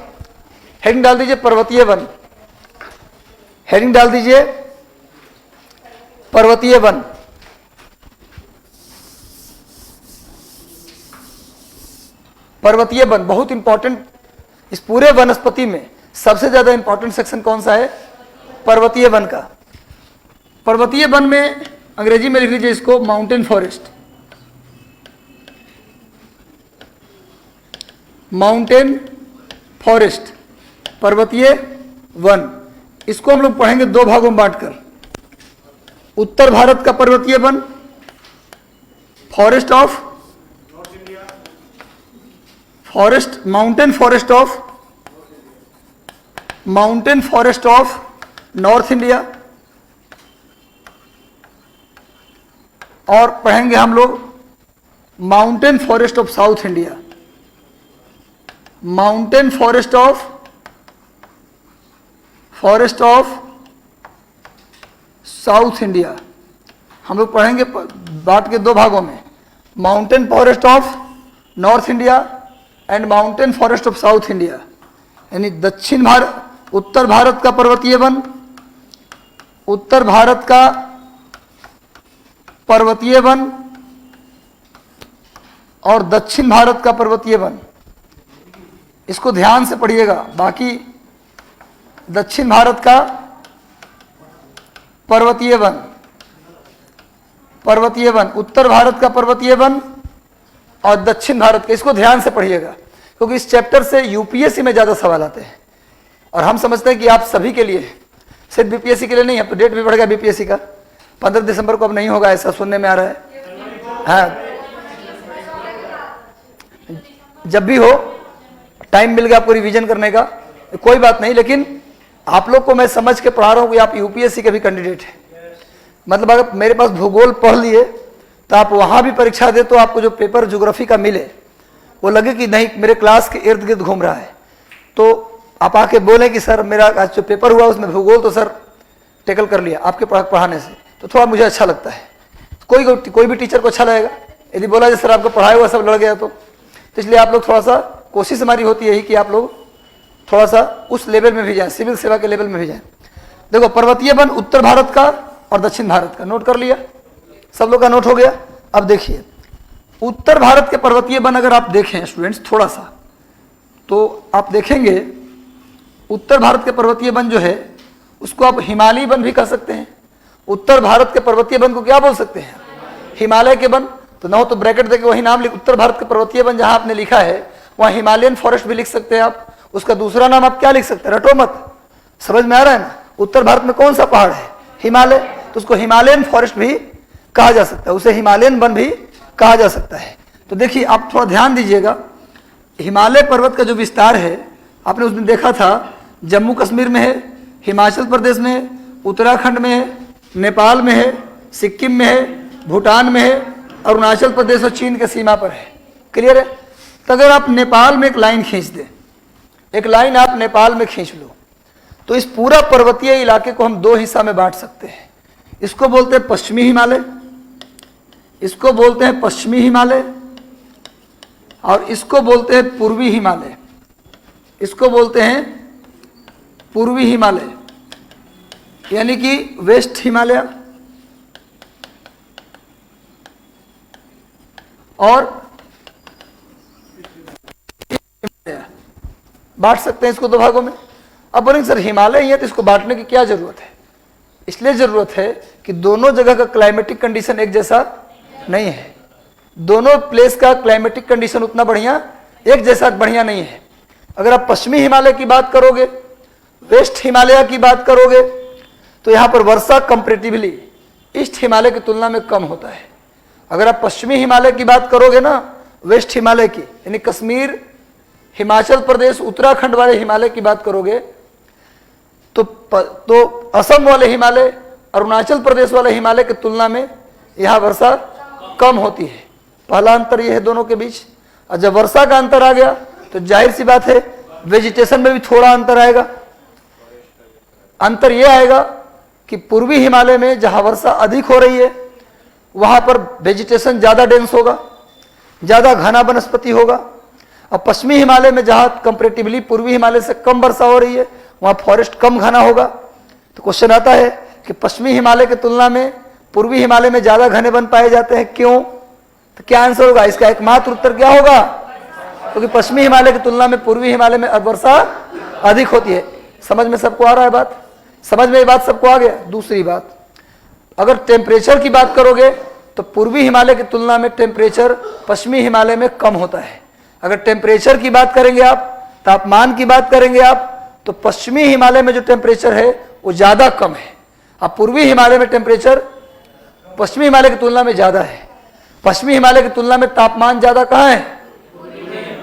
हेडिंग डाल दीजिए पर्वतीय वन, हेडिंग डाल दीजिए पर्वतीय वन। पर्वतीय वन बहुत इंपॉर्टेंट, इस पूरे वनस्पति में सबसे ज्यादा इंपॉर्टेंट सेक्शन कौन सा है, पर्वतीय वन का। पर्वतीय वन में अंग्रेजी में लिख लीजिए इसको माउंटेन फॉरेस्ट, माउंटेन फॉरेस्ट, पर्वतीय वन। इसको हम लोग पढ़ेंगे 2 भागों में बांटकर। उत्तर भारत का पर्वतीय one, forest of forest, mountain forest of north India, और पढ़ेंगे हम लोग mountain forest of south India, mountain forest of south India. हम लोग पढ़ेंगे बांट के 2 भागों में, mountain forest of north India and mountain forest of south India. यानी दक्षिण भारत, उत्तर भारत का पर्वतीय वन, उत्तर भारत का पर्वतीय वन और दक्षिण भारत का पर्वतीय वन। इसको ध्यान से पढ़िएगा। बाकी दक्षिण भारत का पर्वतीय वन, उत्तर भारत का पर्वतीय वन और दक्षिण भारत का, इसको ध्यान से पढ़िएगा, क्योंकि इस चैप्टर से यूपीएससी में ज्यादा सवाल आते हैं। और हम समझते हैं कि आप सभी के लिए, सिर्फ बीपीएससी के लिए नहीं, अब तो डेट भी बढ़ गया बीपीएससी का, 15 दिसंबर को अब नहीं होगा, ऐसा सुनने में आ रहा है। हाँ, जब भी हो, टाइम मिल गया आपको रिवीजन करने का, कोई बात नहीं, लेकिन आप लोग को मैं समझ के पढ़ा रहा हूँ कि आप यूपीएससी के भी कैंडिडेट हैं। मतलब अगर मेरे पास भूगोल पढ़ लिए तो आप वहाँ भी परीक्षा दे, तो आपको जो पेपर ज्योग्राफी का मिले वो लगे कि नहीं मेरे क्लास के इर्द गिर्द घूम रहा है, तो आप आके बोलें कि सर मेरा आज जो पेपर हुआ उसमें भूगोल तो सर टैकल कर लिया आपके पढ़ाने से, तो थोड़ा मुझे अच्छा लगता है। कोई भी टीचर को अच्छा लगेगा यदि बोला जैसे सर आपको पढ़ाया हुआ सब लड़ गया तो इसलिए आप लोग थोड़ा सा कोशिश हमारी होती है कि आप लोग थोड़ा सा उस लेवल में भी जाएं, सिविल सेवा के लेवल में भी जाएं। देखो पर्वतीय वन उत्तर भारत का और दक्षिण भारत का नोट कर लिया, सब लोग का नोट हो गया। अब देखिए उत्तर भारत के पर्वतीय वन अगर आप देखें स्टूडेंट्स थोड़ा सा, तो आप देखेंगे उत्तर भारत के पर्वतीय वन जो है उसको आप हिमालयी वन भी कह सकते हैं। उत्तर भारत के पर्वतीय वन को क्या बोल सकते हैं? हिमालय के वन। तो ना हो तो ब्रैकेट देके वही नाम लिख, उत्तर भारत के पर्वतीय वन जहां आपने लिखा है वहां हिमालयन फॉरेस्ट भी लिख सकते हैं आप। उसका दूसरा नाम आप क्या लिख सकते हैं? रटो मत, समझ में आ रहा है ना? उत्तर भारत में कौन सा पहाड़ है? हिमालय, तो उसको हिमालयन फॉरेस्ट भी कहा जा सकता है, उसे हिमालयन वन भी कहा जा सकता है। तो देखिए आप थोड़ा ध्यान दीजिएगा, हिमालय पर्वत का जो विस्तार है आपने उस दिन देखा था, जम्मू कश्मीर में है, हिमाचल प्रदेश में है, उत्तराखंड में है, नेपाल में है, सिक्किम में है, भूटान में है, अरुणाचल प्रदेश और चीन के सीमा पर है। क्लियर है? तो अगर आप नेपाल में एक लाइन खींच दें, एक लाइन आप नेपाल में खींच लो, तो इस पूरा पर्वतीय इलाके को हम दो हिस्सा में बांट सकते हैं। इसको बोलते हैं पश्चिमी हिमालय, इसको बोलते हैं पश्चिमी हिमालय, और इसको बोलते हैं पूर्वी हिमालय। इसको बोलते हैं पूर्वी हिमालय, यानी कि वेस्ट हिमालय, और बांट सकते हैं इसको दो भागों में। अब बोलेंगे सर हिमालय ही है तो इसको बांटने की क्या जरूरत है? इसलिए जरूरत है कि दोनों जगह का क्लाइमेटिक कंडीशन एक जैसा नहीं है, दोनों प्लेस का क्लाइमेटिक कंडीशन उतना बढ़िया एक जैसा बढ़िया नहीं है। अगर आप पश्चिमी हिमालय की बात करोगे, वेस्ट हिमालय की बात करोगे, तो यहाँ पर वर्षा कंपैरेटिवली ईस्ट हिमालय की तुलना में कम होता है। अगर आप पश्चिमी हिमालय की बात करोगे ना, वेस्ट हिमालय की यानी कश्मीर, हिमाचल प्रदेश, उत्तराखंड वाले हिमालय की बात करोगे तो असम वाले हिमालय, अरुणाचल प्रदेश वाले हिमालय की तुलना में यहाँ वर्षा कम होती है। पहला अंतर यह है दोनों के बीच। और जब वर्षा का अंतर आ गया तो जाहिर सी बात है वेजिटेशन में भी थोड़ा अंतर आएगा। अंतर यह आएगा कि पूर्वी हिमालय में जहाँ वर्षा अधिक हो रही है वहाँ पर वेजिटेशन ज़्यादा डेंस होगा, ज़्यादा घना वनस्पति होगा। और पश्चिमी हिमालय में जहाँ कंपैरेटिवली पूर्वी हिमालय से कम वर्षा हो रही है वहाँ फॉरेस्ट कम घना होगा। तो क्वेश्चन आता है कि पश्चिमी हिमालय की तुलना में पूर्वी हिमालय में ज़्यादा घने वन पाए जाते हैं, क्यों? तो क्या आंसर होगा इसका? एकमात्र उत्तर क्या होगा? क्योंकि पश्चिमी हिमालय की तुलना में पूर्वी हिमालय में वर्षा अधिक होती है। समझ में सबको आ रहा है बात? समझ में ये बात सबको आ गया? दूसरी बात, अगर टेम्परेचर की बात करोगे तो पूर्वी हिमालय की तुलना में टेम्परेचर पश्चिमी हिमालय में कम होता है। अगर टेम्परेचर की बात करेंगे आप, तापमान की बात करेंगे आप, तो पश्चिमी हिमालय में जो टेम्परेचर है वो ज़्यादा कम है। अब पूर्वी हिमालय में टेम्परेचर पश्चिमी हिमालय की तुलना में ज़्यादा है। पश्चिमी हिमालय की तुलना में तापमान ज़्यादा कहाँ है?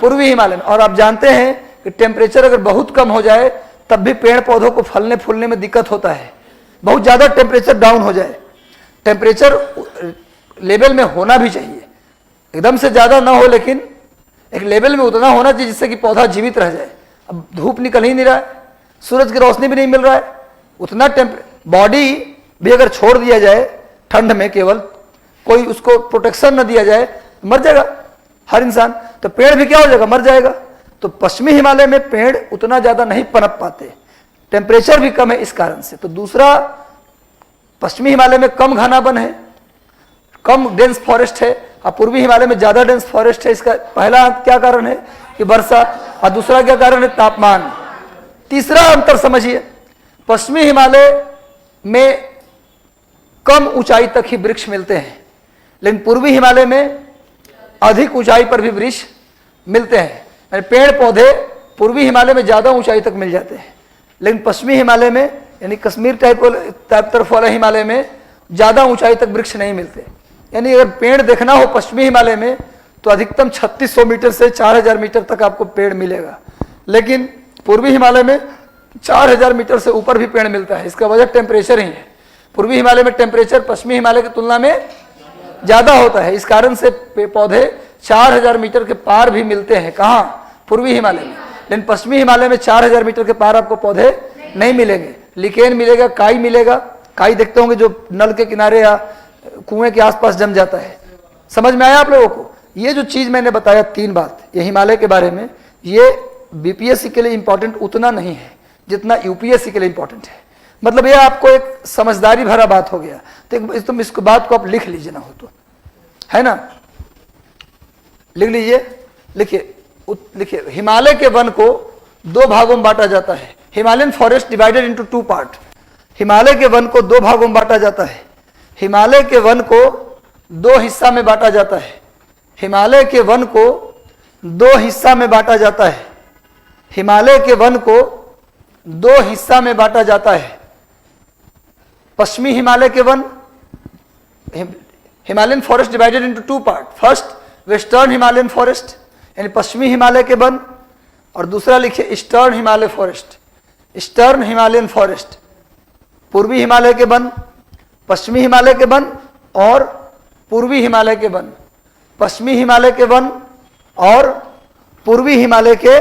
पूर्वी हिमालय में। और आप जानते हैं कि टेम्परेचर अगर बहुत कम हो जाए तब भी पेड़ पौधों को फलने फूलने में दिक्कत होता है। बहुत ज़्यादा टेम्परेचर डाउन हो जाए, टेम्परेचर लेवल में होना भी चाहिए, एकदम से ज़्यादा ना हो लेकिन एक लेवल में उतना होना चाहिए जिससे कि पौधा जीवित रह जाए। अब धूप निकल ही नहीं रहा है, सूरज की रोशनी भी नहीं मिल रहा है, उतना बॉडी भी अगर छोड़ दिया जाए ठंड में, केवल कोई उसको प्रोटेक्शन न दिया जाए तो मर जाएगा हर इंसान। तो पेड़ भी क्या हो जाएगा? मर जाएगा। तो पश्चिमी हिमालय में पेड़ उतना ज़्यादा नहीं पनप पाते, टेम्परेचर भी कम है इस कारण से। तो दूसरा, पश्चिमी हिमालय में कम घना वन है, कम डेंस फॉरेस्ट है, और पूर्वी हिमालय में ज़्यादा डेंस फॉरेस्ट है। इसका पहला क्या कारण है कि वर्षा, और दूसरा क्या कारण है? तापमान। तीसरा अंतर समझिए, पश्चिमी हिमालय में कम ऊंचाई तक ही वृक्ष मिलते हैं, लेकिन पूर्वी हिमालय में अधिक ऊंचाई पर भी वृक्ष मिलते हैं। यानी पेड़ पौधे पूर्वी हिमालय में ज़्यादा ऊंचाई तक मिल जाते हैं, लेकिन पश्चिमी हिमालय में यानी कश्मीर टाइप तरफ वाले हिमालय में ज़्यादा ऊंचाई तक वृक्ष नहीं मिलते। यानी अगर पेड़ देखना हो पश्चिमी हिमालय में तो अधिकतम 3600 मीटर से 4000 मीटर तक आपको पेड़ मिलेगा, लेकिन पूर्वी हिमालय में 4000 मीटर से ऊपर भी पेड़ मिलता है। इसका वजह टेम्परेचर ही है। पूर्वी हिमालय में टेम्परेचर पश्चिमी हिमालय की तुलना में ज़्यादा होता है, इस कारण से पौधे 4000 मीटर के पार भी मिलते हैं। कहाँ? पूर्वी हिमालय में। लेकिन पश्चिमी हिमालय में 4000 मीटर के पार आपको पौधे नहीं मिलेंगे। लिकेन मिलेगा, काई मिलेगा, काई देखते होंगे जो नल के किनारे या कुएं के आसपास जम जाता है। समझ में आया आप लोगों को? ये जो चीज मैंने बताया 3 बात ये हिमालय के बारे में, ये बीपीएससी के लिए इंपॉर्टेंट उतना नहीं है जितना यूपीएससी के लिए इंपॉर्टेंट है। मतलब ये आपको एक समझदारी भरा बात हो गया। तो तुम इसको बात को आप लिख लीजिए ना हो तो, है ना, लिख लीजिए। लिखिए हिमालय के वन को 2 भागों में बांटा जाता है। Himalayan forest divided into 2 part. Himalaya के वन को 2 भागों में बांटा जाता है। हिमालय के वन को 2 हिस्सा में बांटा जाता है। हिमालय के वन को 2 हिस्सा में बांटा जाता है। हिमालय के वन को 2 हिस्सा में बांटा जाता है। पश्चिमी हिमालय के one, Himalayan forest divided into 2 part. First western Himalayan forest यानी पश्चिमी हिमालय के वन, और दूसरा लिखिए eastern Himalaya forest. Eastern Himalayan forest, पूर्वी हिमालय के वन, पश्चिमी हिमालय के वन और पूर्वी हिमालय के वन। पश्चिमी हिमालय के वन और पूर्वी हिमालय के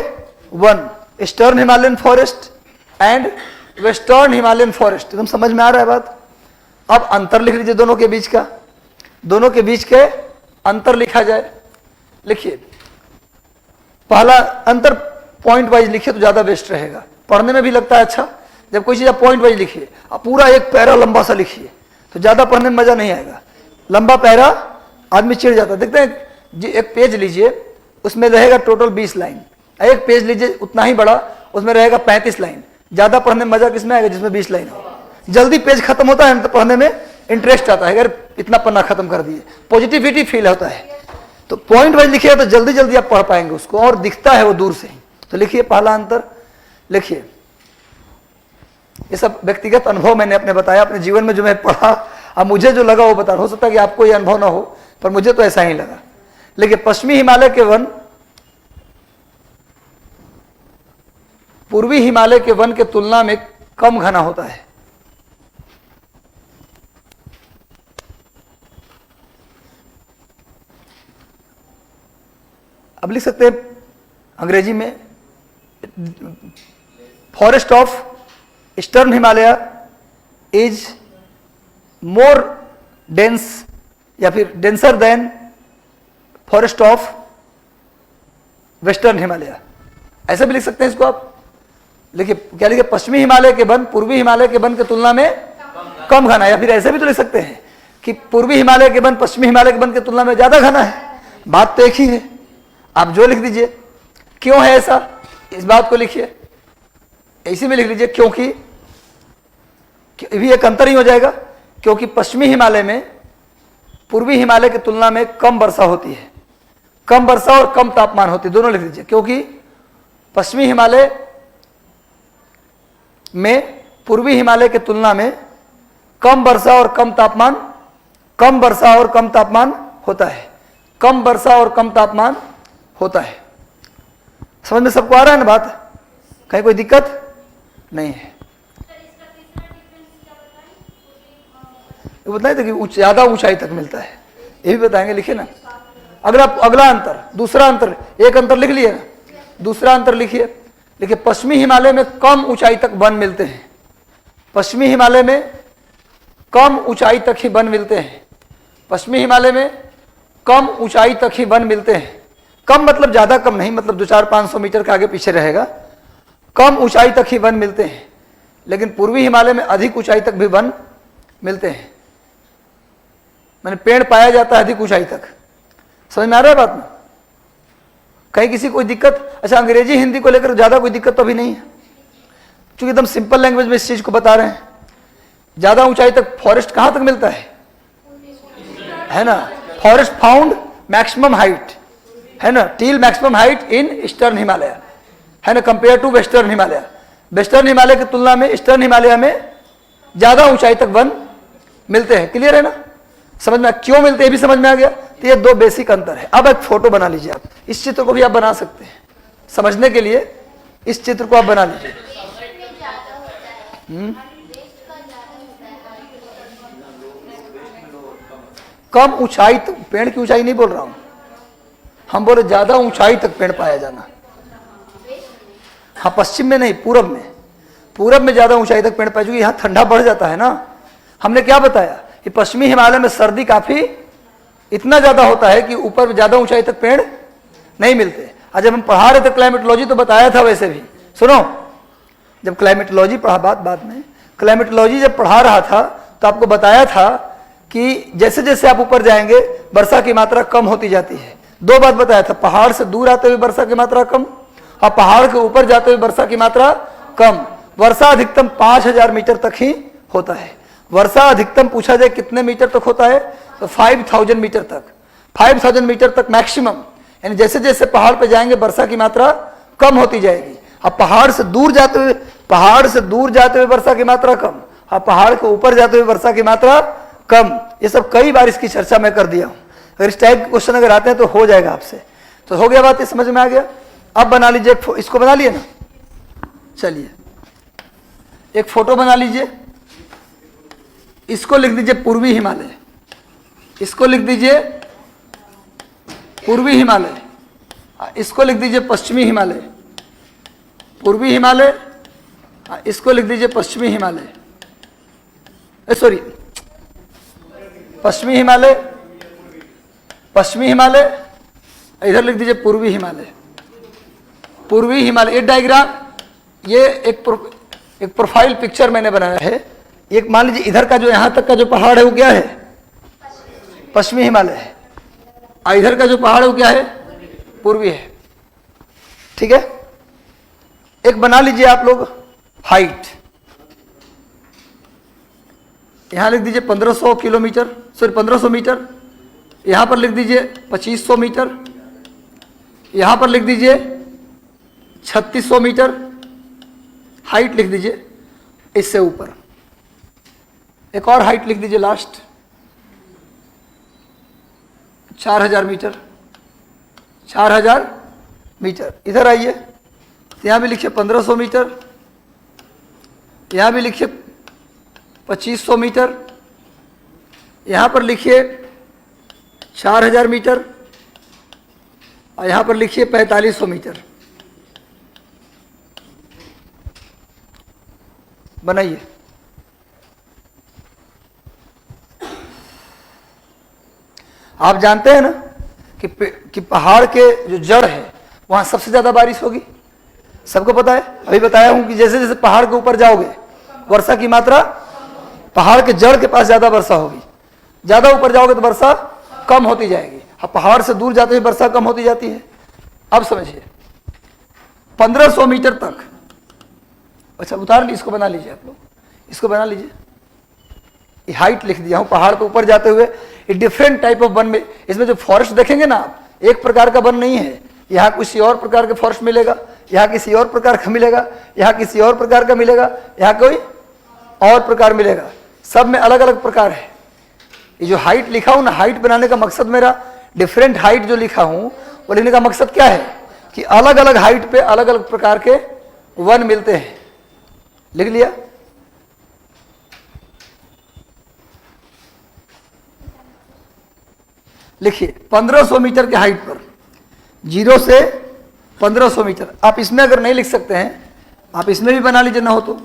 one, eastern Himalayan forest and western Himalayan forest. एकदम समझ में आ रहा है बात? अब अंतर लिख लीजिए दोनों के बीच का, दोनों के बीच के अंतर लिखा जाए। लिखिए पहला अंतर पॉइंट वाइज लिखिए तो ज्यादा बेस्ट रहेगा, पढ़ने में भी लगता है अच्छा। जब कोई चीज आप पॉइंट वाइज लिखिए, आप पूरा एक पैरा लंबा सा लिखिए तो ज्यादा पढ़ने में मजा नहीं आएगा। लंबा पैरा आदमी चिढ़ जाता है। देखते हैं जी, एक पेज लीजिए उसमें रहेगा टोटल 20 लाइन, एक पेज लीजिए उतना ही बड़ा उसमें रहेगा 35 लाइन। ज्यादा पढ़ने में मजा किसमें आएगा? जिसमें 20 लाइन हो। जल्दी पेज खत्म होता है तो पढ़ने में इंटरेस्ट आता है, अगर इतना पन्ना खत्म कर दिए, पॉजिटिविटी फील होता है। तो पॉइंट वाइज लिखिए तो जल्दी जल्दी आप पढ़ पाएंगे उसको, और दिखता है वो दूर से ही। तो लिखिए पहला अंतर लिखिए। ये सब व्यक्तिगत अनुभव मैंने अपने बताया, अपने जीवन में जो मैं पढ़ा, अब मुझे जो लगा वो बता रहा हूं। हो सकता है कि आपको ये अनुभव ना हो, पर मुझे तो ऐसा ही लगा। लेकिन पश्चिमी हिमालय के वन पूर्वी हिमालय के वन के तुलना में कम घना होता है। अब लिख सकते हैं अंग्रेजी में, forest of eastern Himalaya is more dense या फिर denser then forest of western Himalaya, ऐसे भी लिख सकते हैं इसको आप। लिखिए क्या लिखिए, पश्चिमी हिमालय के वन पूर्वी हिमालय के वन के तुलना में कम घना, या फिर ऐसे भी तो लिख सकते हैं कि पूर्वी हिमालय के वन पश्चिमी हिमालय के वन की तुलना में ज्यादा घना है। बात तो एक ही है, आप जो लिख दीजिए। क्यों है ऐसा, इस बात को लिखिए, इसी में लिख लीजिए क्योंकि भी एक अंतर ही हो जाएगा। क्योंकि पश्चिमी हिमालय में पूर्वी हिमालय की तुलना में कम वर्षा होती है, कम वर्षा और कम तापमान होती है, दोनों लिख लीजिए। क्योंकि पश्चिमी हिमालय में पूर्वी हिमालय की तुलना में कम वर्षा और कम तापमान, कम वर्षा और कम तापमान होता है, कम वर्षा और कम तापमान होता है। समझ में सबको आ रहा है ना बात? कहीं कोई दिक्कत नहीं है? बताए थे कि ज्यादा ऊंचाई तक मिलता है, ये भी बताएंगे। लिखिए ना अगला अंतर, दूसरा अंतर, एक अंतर लिख लिए ना, दूसरा अंतर लिखिए। देखिए पश्चिमी हिमालय में कम ऊंचाई तक वन मिलते हैं। पश्चिमी हिमालय में कम ऊंचाई तक ही वन मिलते हैं। पश्चिमी हिमालय में कम ऊंचाई तक ही वन मिलते हैं। कम मतलब ज्यादा कम नहीं, मतलब 200-500 मीटर के आगे पीछे रहेगा। कम ऊंचाई तक ही वन मिलते हैं। लेकिन पूर्वी हिमालय में अधिक ऊंचाई तक भी वन मिलते हैं, मैंने पेड़ पाया जाता है अधिक ऊंचाई तक। समझ में आ रहा है बात में? कहीं किसी कोई दिक्कत? अच्छा, अंग्रेजी हिंदी को लेकर ज्यादा कोई दिक्कत तो अभी नहीं है, क्योंकि एकदम सिंपल लैंग्वेज में इस चीज को बता रहे हैं। ज्यादा ऊंचाई तक फॉरेस्ट कहां तक मिलता है ना? फॉरेस्ट फाउंड मैक्सिमम हाइट, है ना, till maximum height in eastern Himalaya, है ना, compare to western Himalaya. Western Himalaya की तुलना में ईस्टर्न हिमालय में ज्यादा ऊंचाई तक वन मिलते हैं। क्लियर है ना? समझ में क्यों मिलते हैं भी समझ में आ गया? तो ये 2 बेसिक अंतर है। अब एक फोटो बना लीजिए आप, इस चित्र को भी आप बना सकते हैं समझने के लिए, इस चित्र को आप बना लीजिए। कम ऊंचाई तक, पेड़ की ऊंचाई नहीं बोल रहा हूं, हम बोले ज्यादा ऊंचाई तक पेड़ पाया जाना। हाँ, पश्चिम में नहीं, पूरब में, पूरब में ज्यादा ऊंचाई तक पेड़ पाया, क्योंकि यहाँ ठंडा बढ़ जाता है ना, हमने क्या बताया कि पश्चिमी हिमालय में सर्दी काफी इतना ज्यादा होता है कि ऊपर ज्यादा ऊंचाई तक पेड़ नहीं मिलते। और जब हम पढ़ा रहे थे क्लाइमेटोलॉजी तो बताया था, वैसे भी सुनो, जब क्लाइमेटोलॉजी पढ़ा बाद में क्लाइमेटोलॉजी जब पढ़ा रहा था तो आपको बताया था कि जैसे जैसे आप ऊपर जाएंगे वर्षा की मात्रा कम होती जाती है। दो बात बताया था, पहाड़ से दूर आते हुए वर्षा की मात्रा कम और पहाड़ के ऊपर जाते हुए वर्षा की मात्रा कम। वर्षा अधिकतम 5000 मीटर तक ही होता है। वर्षा अधिकतम पूछा जाए कितने मीटर तक होता है तो 5000 मीटर तक, 5000 मीटर तक मैक्सिमम। यानी जैसे जैसे पहाड़ पे जाएंगे वर्षा की मात्रा कम होती जाएगी। अब पहाड़ से दूर जाते हुए वर्षा की मात्रा कम, और पहाड़ के ऊपर जाते हुए वर्षा की मात्रा कम। ये सब कई बार इसकी चर्चा मैं कर दिया हूं। अगर इस टाइप के क्वेश्चन अगर आते हैं तो हो जाएगा आपसे। तो हो गया बात, ये समझ में आ गया। अब बना लीजिए, इसको बना लिए ना, चलिए एक फोटो बना लीजिए। इसको लिख दीजिए पूर्वी हिमालय, इसको लिख दीजिए पूर्वी हिमालय, इसको लिख दीजिए पश्चिमी हिमालय, पूर्वी हिमालय, इसको लिख दीजिए पश्चिमी हिमालय, सॉरी पश्चिमी हिमालय, पश्चिमी हिमालय, इधर लिख दीजिए पूर्वी हिमालय, पूर्वी हिमालय। ये डायग्राम, ये एक प्रोफाइल पिक्चर मैंने बनाया है। एक मान लीजिए इधर का जो यहां तक का जो पहाड़ है वो क्या है, पश्चिमी हिमालय है, और इधर का जो पहाड़ है वो क्या है, पूर्वी है। ठीक है, एक बना लीजिए आप लोग हाइट, यहां लिख दीजिए 1500 किलोमीटर, सॉरी 1500 मीटर, यहां पर लिख दीजिए 2500 मीटर, यहां पर लिख दीजिए 3600 मीटर हाइट लिख दीजिए। इससे ऊपर एक और हाइट लिख दीजिए लास्ट 4000 मीटर, 4000 मीटर। इधर आइए, यहां भी लिखिए 1500 मीटर, यहां भी लिखिए 2500 मीटर, यहां पर लिखिए 4000 मीटर, और यहां पर लिखिए 4500 मीटर। बनाइए। आप जानते हैं ना कि पहाड़ के जो जड़ है वहां सबसे ज्यादा बारिश होगी, सबको पता है। अभी बताया हूं कि जैसे जैसे पहाड़ के ऊपर जाओगे वर्षा की मात्रा पहाड़ के जड़ के पास ज्यादा वर्षा होगी, ज्यादा ऊपर जाओगे तो वर्षा कम होती जाएगी। अब पहाड़ से दूर जाते हुए वर्षा कम होती जाती है। अब समझिए 1500 मीटर तक, अच्छा उतार लीजिए, इसको बना लीजिए आप लोग, इसको बना लीजिए। ये हाइट लिख दिया हूं पहाड़ के ऊपर जाते हुए। ये डिफरेंट टाइप ऑफ वन में, इसमें जो फॉरेस्ट देखेंगे ना आप, एक प्रकार का वन नहीं है। यहाँ किसी और प्रकार का फॉरेस्ट मिलेगा, यहाँ किसी और प्रकार का मिलेगा, यहाँ किसी और प्रकार का मिलेगा, यहाँ कोई और प्रकार मिलेगा। सब में अलग अलग प्रकार है। ये जो हाइट लिखा हूं ना, हाइट बनाने का मकसद मेरा, डिफरेंट हाइट जो लिखा हूं वो लिखने का मकसद क्या है कि अलग अलग हाइट पे अलग अलग प्रकार के वन मिलते हैं। लिख लिया। लिखिए 1500 मीटर के हाइट पर, 0 से 1500 मीटर। आप इसमें अगर नहीं लिख सकते हैं, आप इसमें भी बना लीजिए, ना हो तो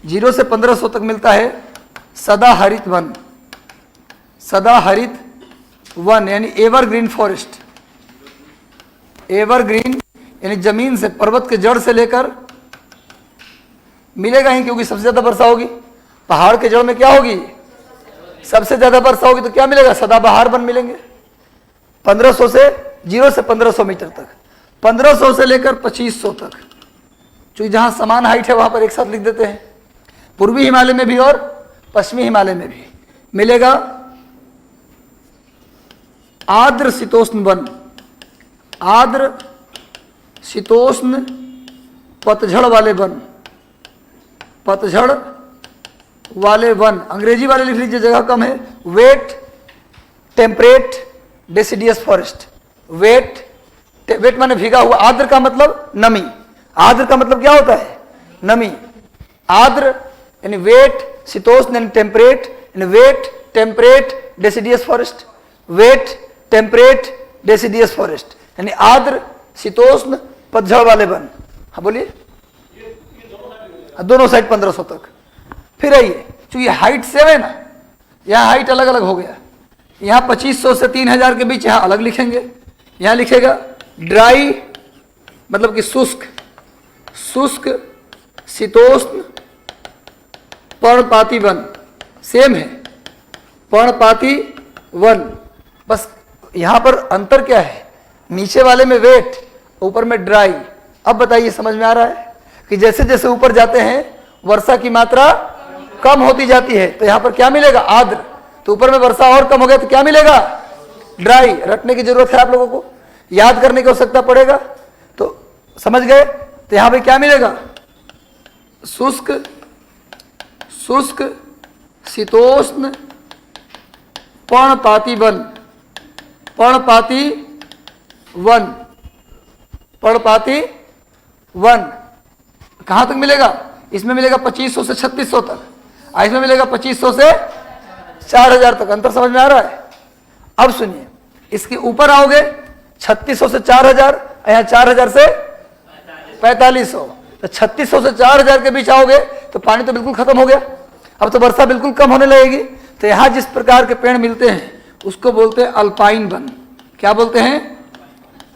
0 से 1500 तक मिलता है सदा हरित वन, सदा हरित वन यानी एवरग्रीन फॉरेस्ट। एवरग्रीन यानी जमीन से, पर्वत के जड़ से लेकर मिलेगा ही, क्योंकि सबसे ज्यादा वर्षा होगी पहाड़ के जड़ में। क्या होगी? सबसे ज्यादा वर्षा होगी तो क्या मिलेगा? सदाबहार वन मिलेंगे। 1500 से 0 से 1500 मीटर तक, 1500 से लेकर 2500 तक, क्योंकि जहां समान हाइट है वहां पर एक साथ लिख देते हैं। पूर्वी हिमालय में भी और पश्चिमी हिमालय में भी मिलेगा आर्द्र शीतोष्ण वन, आर्द्र शीतोष्ण पतझड़ वाले वन, पतझड़ वाले वन। अंग्रेजी वाले लिख लीजिए, जगह कम है। Wet temperate deciduous forest. Wet, wet माने भीगा हुआ, आर्द्र का मतलब नमी। आर्द्र का मतलब क्या होता है? नमी। आर्द्र यानी वेट, शीतोष्ण यानी टेम्परेट, यानी wet temperate deciduous forest. Wet temperate deciduous forest यानी आर्द्र शीतोष्ण पतझड़ वाले वन। हाँ बोलिए। दोनों साइड 1500 तक। फिर आइए, चूंकि हाइट 7 है ना, यहाँ हाइट अलग अलग हो गया, यहाँ 2500 से 3000 के बीच यहाँ अलग लिखेंगे। यहाँ लिखेगा ड्राई मतलब कि शुष्क, शुष्क शीतोष्ण पर्णपाती वन, सेम है पर्णपाती वन। बस यहाँ पर अंतर क्या है, नीचे वाले में वेट, ऊपर में ड्राई। अब बताइए समझ में आ रहा है कि जैसे जैसे ऊपर जाते हैं वर्षा की मात्रा कम होती जाती है, तो यहाँ पर क्या मिलेगा, आर्द्र। तो ऊपर में वर्षा और कम हो गया तो क्या मिलेगा, ड्राई। रटने की जरूरत है आप लोगों को, याद करने की आवश्यकता पड़ेगा। तो समझ गए, तो यहाँ पे क्या मिलेगा, शुष्क, शुष्क शीतोष्ण पर्णपाती वन, पर्णपाती वन, पर्णपाती वन। कहां तक मिलेगा, इसमें मिलेगा 2500 से 3600 तक, और इसमें मिलेगा 2500 से 4000 तक। अंतर समझ में आ रहा है। अब सुनिए, इसके ऊपर आओगे 3600 से 4000, यहाँ 4000 से 4500, तो 3600 से 4000 के बीच आओगे तो पानी तो बिल्कुल खत्म हो गया, अब तो वर्षा बिल्कुल कम होने लगेगी। तो यहाँ जिस प्रकार के पेड़ मिलते हैं उसको बोलते हैं अल्पाइन वन। क्या बोलते हैं,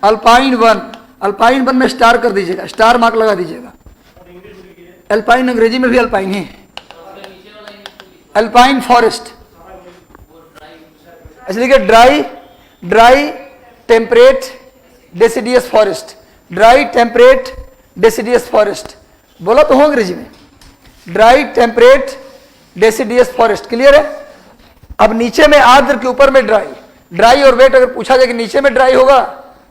अल्पाइन वन। अल्पाइन वन में स्टार कर दीजिएगा, स्टार मार्क लगा दीजिएगा। अल्पाइन अंग्रेजी में भी अल्पाइन ही है, अल्पाइन फॉरेस्ट। इसलिए dry, dry temperate deciduous forest, dry temperate deciduous forest बोला तो हो अंग्रेजी में, dry temperate deciduous forest. Clear है। अब नीचे में आर्द्र के ऊपर में ड्राई, ड्राई और वेट अगर पूछा जाए कि नीचे में ड्राई होगा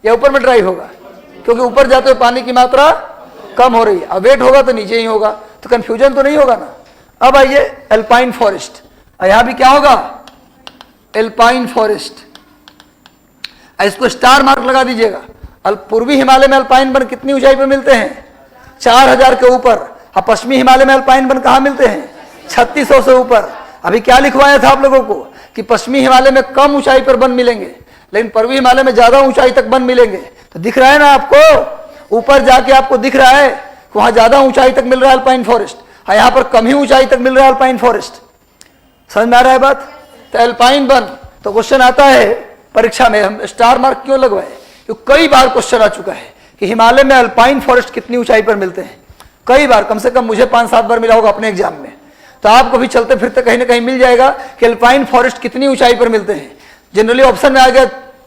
या ऊपर में ड्राई होगा, क्योंकि ऊपर जाते हुए पानी की मात्रा कम हो रही है, अब वेट होगा तो नीचे ही होगा, तो कंफ्यूजन तो नहीं होगा ना। अब आइए एल्पाइन फॉरेस्ट, यहां भी क्या होगा, एल्पाइन फॉरेस्ट। इसको स्टार मार्क लगा दीजिएगा। पूर्वी हिमालय में अल्पाइन वन कितनी ऊंचाई पर मिलते हैं, 4000 के ऊपर। अब पश्चिमी हिमालय में अल्पाइन वन कहां मिलते हैं, 3600 से ऊपर। अभी क्या लिखवाया था आप लोगों को कि पश्चिमी हिमालय में कम ऊंचाई पर वन मिलेंगे, लेकिन पूर्वी हिमालय में ज्यादा ऊंचाई तक वन मिलेंगे। तो दिख रहा है ना आपको, ऊपर जाके आपको दिख रहा है कि वहां ज्यादा ऊंचाई तक मिल रहा है अल्पाइन फॉरेस्ट, और यहां पर कम ही ऊंचाई तक मिल रहा है अल्पाइन फॉरेस्ट। समझ में आ रहा है बात। तो अल्पाइन वन, तो क्वेश्चन आता है परीक्षा में, हम स्टार मार्क क्यों लगवाए, क्योंकि कई बार क्वेश्चन आ चुका है कि हिमालय में अल्पाइन फॉरेस्ट कितनी ऊंचाई पर मिलते हैं। कई बार, कम से कम मुझे 5-7 बार मिला होगा अपने एग्जाम में। तो आपको भी चलते फिरते कहीं ना कहीं मिल जाएगा कि अल्पाइन फॉरेस्ट कितनी ऊंचाई पर मिलते हैं। जनरली ऑप्शन में आ गया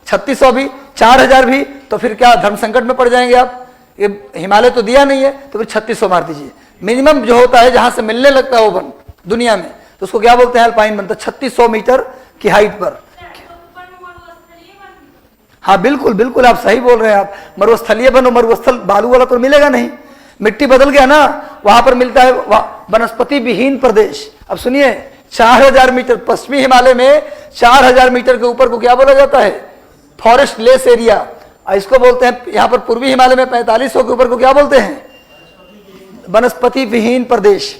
3600 भी, 4000 भी, तो फिर क्या धर्म संकट में पड़ जाएंगे आप। ये हिमालय तो दिया नहीं है, तो फिर 3600 मार दीजिए। मिनिमम जो होता है जहां से मिलने लगता है वो वन दुनिया में, तो उसको क्या बोलते हैं, अल्पाइन वन। तो 3600 मीटर की हाइट पर। हाँ बिल्कुल बिल्कुल, आप सही बोल रहे हैं। आप मरुस्थलीय वन और मरुस्थल बालू वाला तो मिलेगा नहीं, मिट्टी बदल गया ना, वहां पर मिलता है वनस्पति विहीन प्रदेश। अब सुनिए, 4000 मीटर पश्चिमी हिमालय में 4000 मीटर के ऊपर को क्या बोला जाता है, फॉरेस्ट लेस एरिया। इसको बोलते हैं, यहाँ पर पूर्वी हिमालय में 4500 के ऊपर को क्या बोलते हैं, वनस्पति विहीन प्रदेश।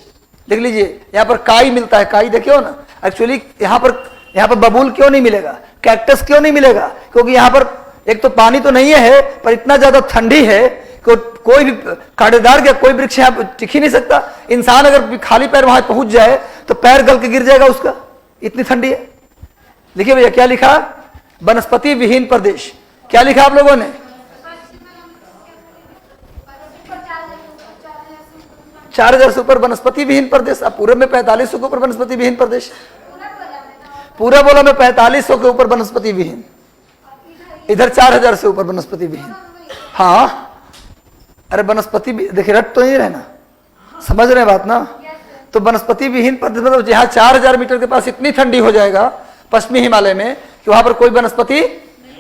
देख लीजिए, यहाँ पर काई मिलता है, काई देखियो ना। एक्चुअली यहाँ पर बबूल क्यों नहीं मिलेगा, कैक्टस क्यों नहीं मिलेगा, क्योंकि यहाँ पर एक तो पानी तो नहीं है, पर इतना ज्यादा ठंडी है कि कोई भी कांटेदार या कोई वृक्ष यहाँ टिक ही नहीं सकता। इंसान अगर खाली पैर वहां पहुंच जाए तो पैर गल के गिर जाएगा उसका, इतनी ठंडी है। देखिए भैया क्या लिखा, वनस्पति विहीन प्रदेश। क्या लिखा आप लोगों ने, 4000 से ऊपर वनस्पति विहीन प्रदेश। अब पूरब में 4500 के ऊपर वनस्पति विहीन प्रदेश, पूरा बोला मैं 4500 के ऊपर वनस्पति विहीन, इधर 4000 से ऊपर वनस्पति विहीन। हाँ अरे वनस्पति, देखिए रट तो नहीं रहना, समझ रहे बात ना। तो वनस्पति विहीन प्रदेश मतलब जहाँ 4000 मीटर के पास इतनी ठंडी हो जाएगा पश्चिमी हिमालय में कि वहां पर कोई वनस्पति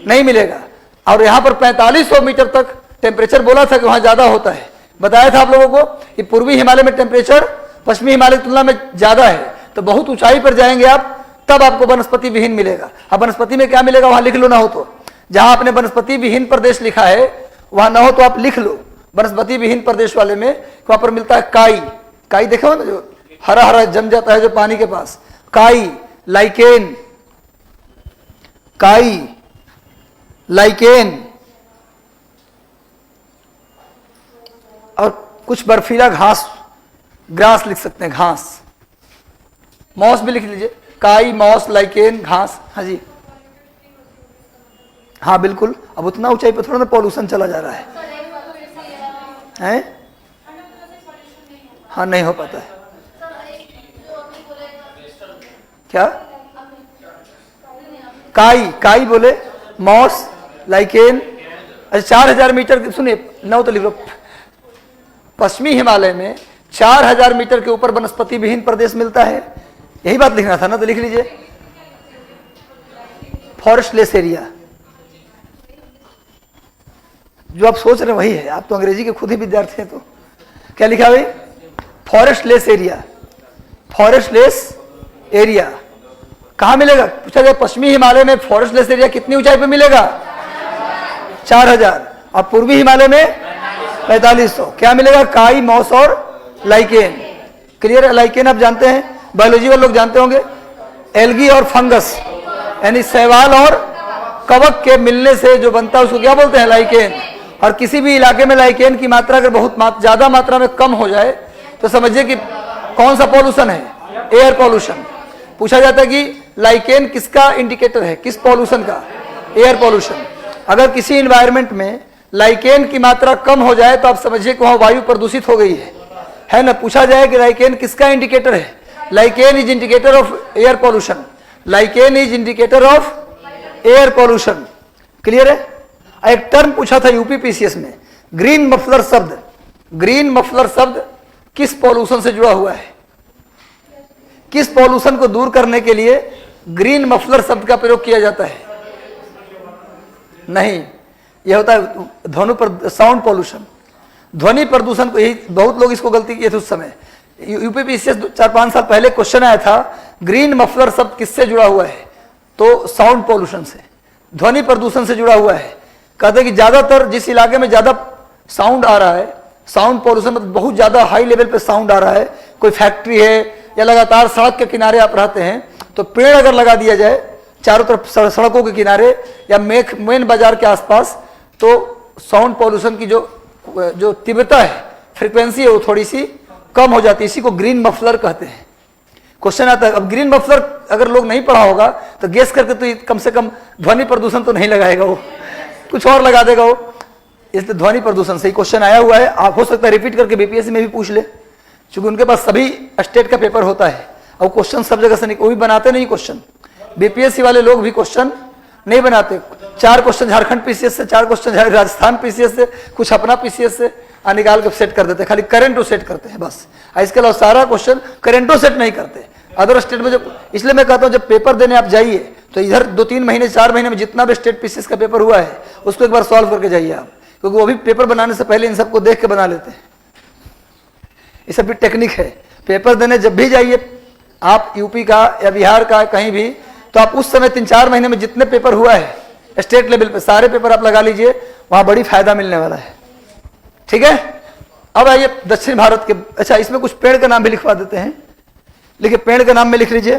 नहीं मिलेगा। और यहाँ पर 4500 मीटर तक टेम्परेचर बोला था कि वहां ज्यादा होता है, बताया था आप लोगों को कि पूर्वी हिमालय में टेम्परेचर पश्चिमी हिमालय की तुलना में ज्यादा है। तो बहुत ऊंचाई पर जाएंगे आप, तब आपको वनस्पति विहीन मिलेगा। अब वनस्पति में क्या मिलेगा वहां लिख लो, ना हो तो जहां आपने वनस्पति विहीन प्रदेश लिखा है वहां ना हो तो आप लिख लो वनस्पति विहीन प्रदेश वाले में, वहां पर मिलता है काई। काई देखो ना, जो हरा हरा जम जाता है जो पानी के पास, काई, लाइकेन, काई, लाइकेन, और कुछ बर्फीला घास, ग्रास लिख सकते हैं, घास। मॉस भी लिख लीजिए, काई, मॉस, लाइकेन, घास। हाँ जी, हाँ बिल्कुल। अब उतना ऊंचाई पर थोड़ा ना पॉल्यूशन चला जा रहा है, हैं? हाँ नहीं हो पाता है। क्या? काई, काई बोले, मॉस, लाइकेन। अच्छा 4000 मीटर, सुनिए नौ तो लिख लो। पश्चिमी हिमालय में 4000 मीटर के ऊपर वनस्पति विहीन प्रदेश मिलता है, यही बात लिखना था ना, तो लिख लीजिए फॉरेस्टलेस एरिया। जो आप सोच रहे हैं वही है, आप तो अंग्रेजी के खुद ही विद्यार्थी हैं। तो क्या लिखा भाई? फॉरेस्टलेस एरिया। फॉरेस्टलेस एरिया कहाँ मिलेगा? पूछा जाए पश्चिमी हिमालय में फॉरेस्टलेस एरिया कितनी ऊंचाई पे मिलेगा? 4000। और पूर्वी हिमालय में 4500। क्या मिलेगा? काई, मॉस और लाइकेन। क्लियर है? लाइकेन आप जानते हैं, बायोलॉजी वाले लोग जानते होंगे, एल्गी और फंगस यानी शैवाल और कवक के मिलने से जो बनता है उसको क्या बोलते हैं? लाइकेन। और किसी भी इलाके में लाइकेन की मात्रा अगर बहुत ज्यादा मात्रा में कम हो जाए तो समझिए कि कौन सा पॉल्यूशन है? Air pollution. पूछा जाता है कि लाइकेन किसका इंडिकेटर है? किस पॉल्यूशन का? Air pollution. अगर किसी एनवायरनमेंट में लाइकेन की मात्रा कम हो जाए तो आप समझिए कि वहां वायु प्रदूषित हो गई है ना? पूछा जाए कि लाइकेन किसका इंडिकेटर है? Lichen is indicator of air pollution. Lichen is indicator of air pollution. Clear है? एक टर्म पूछा था यूपी पीसीएस में, ग्रीन मफलर शब्द। ग्रीन मफलर शब्द किस पॉल्यूशन से जुड़ा हुआ है? किस पॉल्यूशन को दूर करने के लिए ग्रीन मफलर शब्द का प्रयोग किया जाता है? नहीं, यह होता है ध्वनि साउंड पॉल्यूशन, ध्वनि प्रदूषण को। यही बहुत लोग इसको गलती किए थे उस समय। यूपी पीसीएस 4-5 साल पहले क्वेश्चन आया था, ग्रीन मफलर शब्द किससे जुड़ा हुआ है? तो साउंड पॉल्यूशन से, ध्वनि प्रदूषण से जुड़ा हुआ है। कहते हैं कि ज्यादातर जिस इलाके में ज्यादा साउंड आ रहा है, साउंड पॉल्यूशन मतलब बहुत ज्यादा हाई लेवल पे साउंड आ रहा है, कोई फैक्ट्री है या लगातार सड़क के किनारे आप रहते हैं, तो पेड़ अगर लगा दिया जाए चारों तरफ सड़कों के किनारे या मेन बाजार के आसपास, तो साउंड पॉल्यूशन की जो तीव्रता है, फ्रीक्वेंसी है, वो थोड़ी सी कम हो जाती है। इसी को ग्रीन मफलर कहते हैं। क्वेश्चन आता है, अब ग्रीन मफलर अगर लोग नहीं पढ़ा होगा तो गेस करके तो कम से कम ध्वनि प्रदूषण तो नहीं लगाएगा, वो कुछ और लगा देगा वो। इसलिए ध्वनि प्रदूषण से ही क्वेश्चन आया हुआ है। आप हो सकता है रिपीट करके बीपीएससी में भी पूछ ले, क्योंकि उनके पास सभी स्टेट का पेपर होता है और क्वेश्चन सब जगह से नहीं, वो भी बनाते नहीं क्वेश्चन। बीपीएससी वाले लोग भी क्वेश्चन नहीं बनाते। 4 क्वेश्चन झारखंड पीसीएस से, 4 क्वेश्चन राजस्थान पीसीएस से, कुछ अपना पीसीएस से निकाल के सेट कर देते हैं। खाली करंट सेट करते हैं बस, इसके अलावा सारा क्वेश्चन करंटो सेट नहीं करते। अदर स्टेट में जब, इसलिए मैं कहता हूँ जब पेपर देने आप जाइए तो इधर 2-3 महीने 4 महीने में जितना भी स्टेट पीसीएस का पेपर हुआ है उसको एक बार सॉल्व करके जाइए आप, क्योंकि वो भी पेपर बनाने से पहले इन सबको देख के बना लेते हैं। ये सब भी टेक्निक है। पेपर देने जब भी जाइए आप, यूपी का या बिहार का कहीं भी, तो आप उस समय 3-4 महीने में जितने पेपर हुआ है स्टेट लेवल पे सारे पेपर आप लगा लीजिए, वहां बड़ी फायदा मिलने वाला है। ठीक है? अब आइए दक्षिण भारत के। अच्छा, इसमें कुछ पेड़ का नाम भी लिखवा देते हैं। लिखिए, पेड़ का नाम में लिख लीजिए,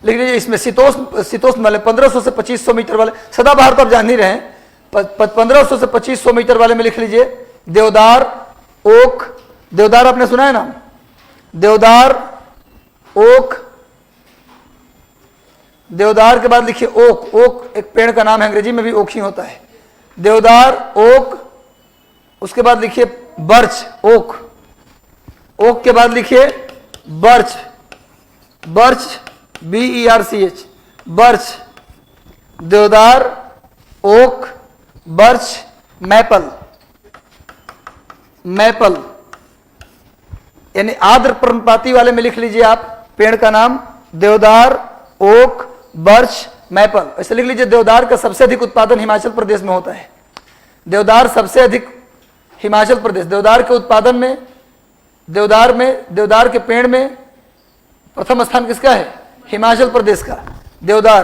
लिख लीजिए इसमें शीतोष्ण वाले 1500 से 2500 मीटर वाले, सदाबहार तो आप जान ही रहे हैं, 1500 से 2500 मीटर वाले में लिख लीजिए देवदार, ओक। देवदार आपने सुना है नाम? देवदार, ओक। देवदार के बाद लिखिए ओक। ओक एक पेड़ का नाम है, अंग्रेजी में भी ओक ही होता है। देवदार, ओक। उसके बाद लिखिए बर्च, ओक। ओक के बाद लिखिए बर्च, बर्च, BERCH, बर्च। देवदार, ओक, बर्च, मैपल। मैपल यानी आर्द्र पर्णपाती वाले में लिख लीजिए आप पेड़ का नाम देवदार, ओक, बर्च, मैपल। ऐसे लिख लीजिए। देवदार का सबसे अधिक उत्पादन हिमाचल प्रदेश में होता है। देवदार सबसे अधिक हिमाचल प्रदेश। देवदार के उत्पादन में, देवदार के पेड़ में प्रथम स्थान किसका है? हिमाचल प्रदेश का। देवदार,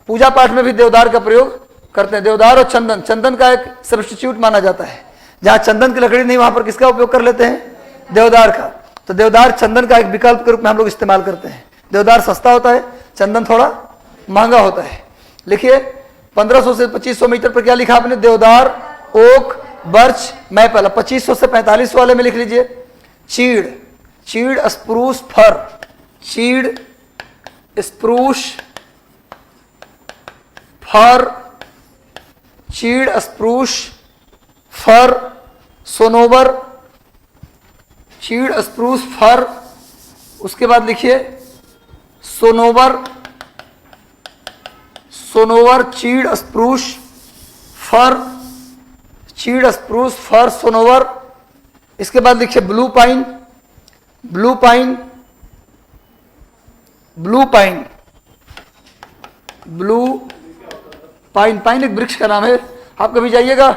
पूजा पाठ में भी देवदार का प्रयोग करते हैं। देवदार और चंदन, चंदन का एक सब्स्टिट्यूट माना जाता है। जहां चंदन की लकड़ी नहीं वहां पर किसका उपयोग कर लेते हैं? देवदार का। तो देवदार चंदन का एक विकल्प के रूप में हम लोग इस्तेमाल करते हैं। देवदार सस्ता होता है, चंदन थोड़ा महंगा होता है। लिखिए 1500 से 2500 मीटर पर क्या लिखा आपने? देवदार, ओक, बर्च, मैपल। 2500 से 4500 वाले में लिख लीजिए चीड़। चीड़ स्प्रूस फर, चीड़ स्प्रूस फर, चीड़ स्प्रूस फर, सोनोवर, चीड़ स्प्रूस फर, उसके बाद लिखिए सोनोवर, सोनोवर, चीड़ स्प्रूस फर, चीड़ स्प्रूस फर, सोनोवर। इसके बाद लिखिए blue pine, blue pine, blue pine, blue pine. Pine एक वृक्ष का नाम है। आप कभी जाइएगा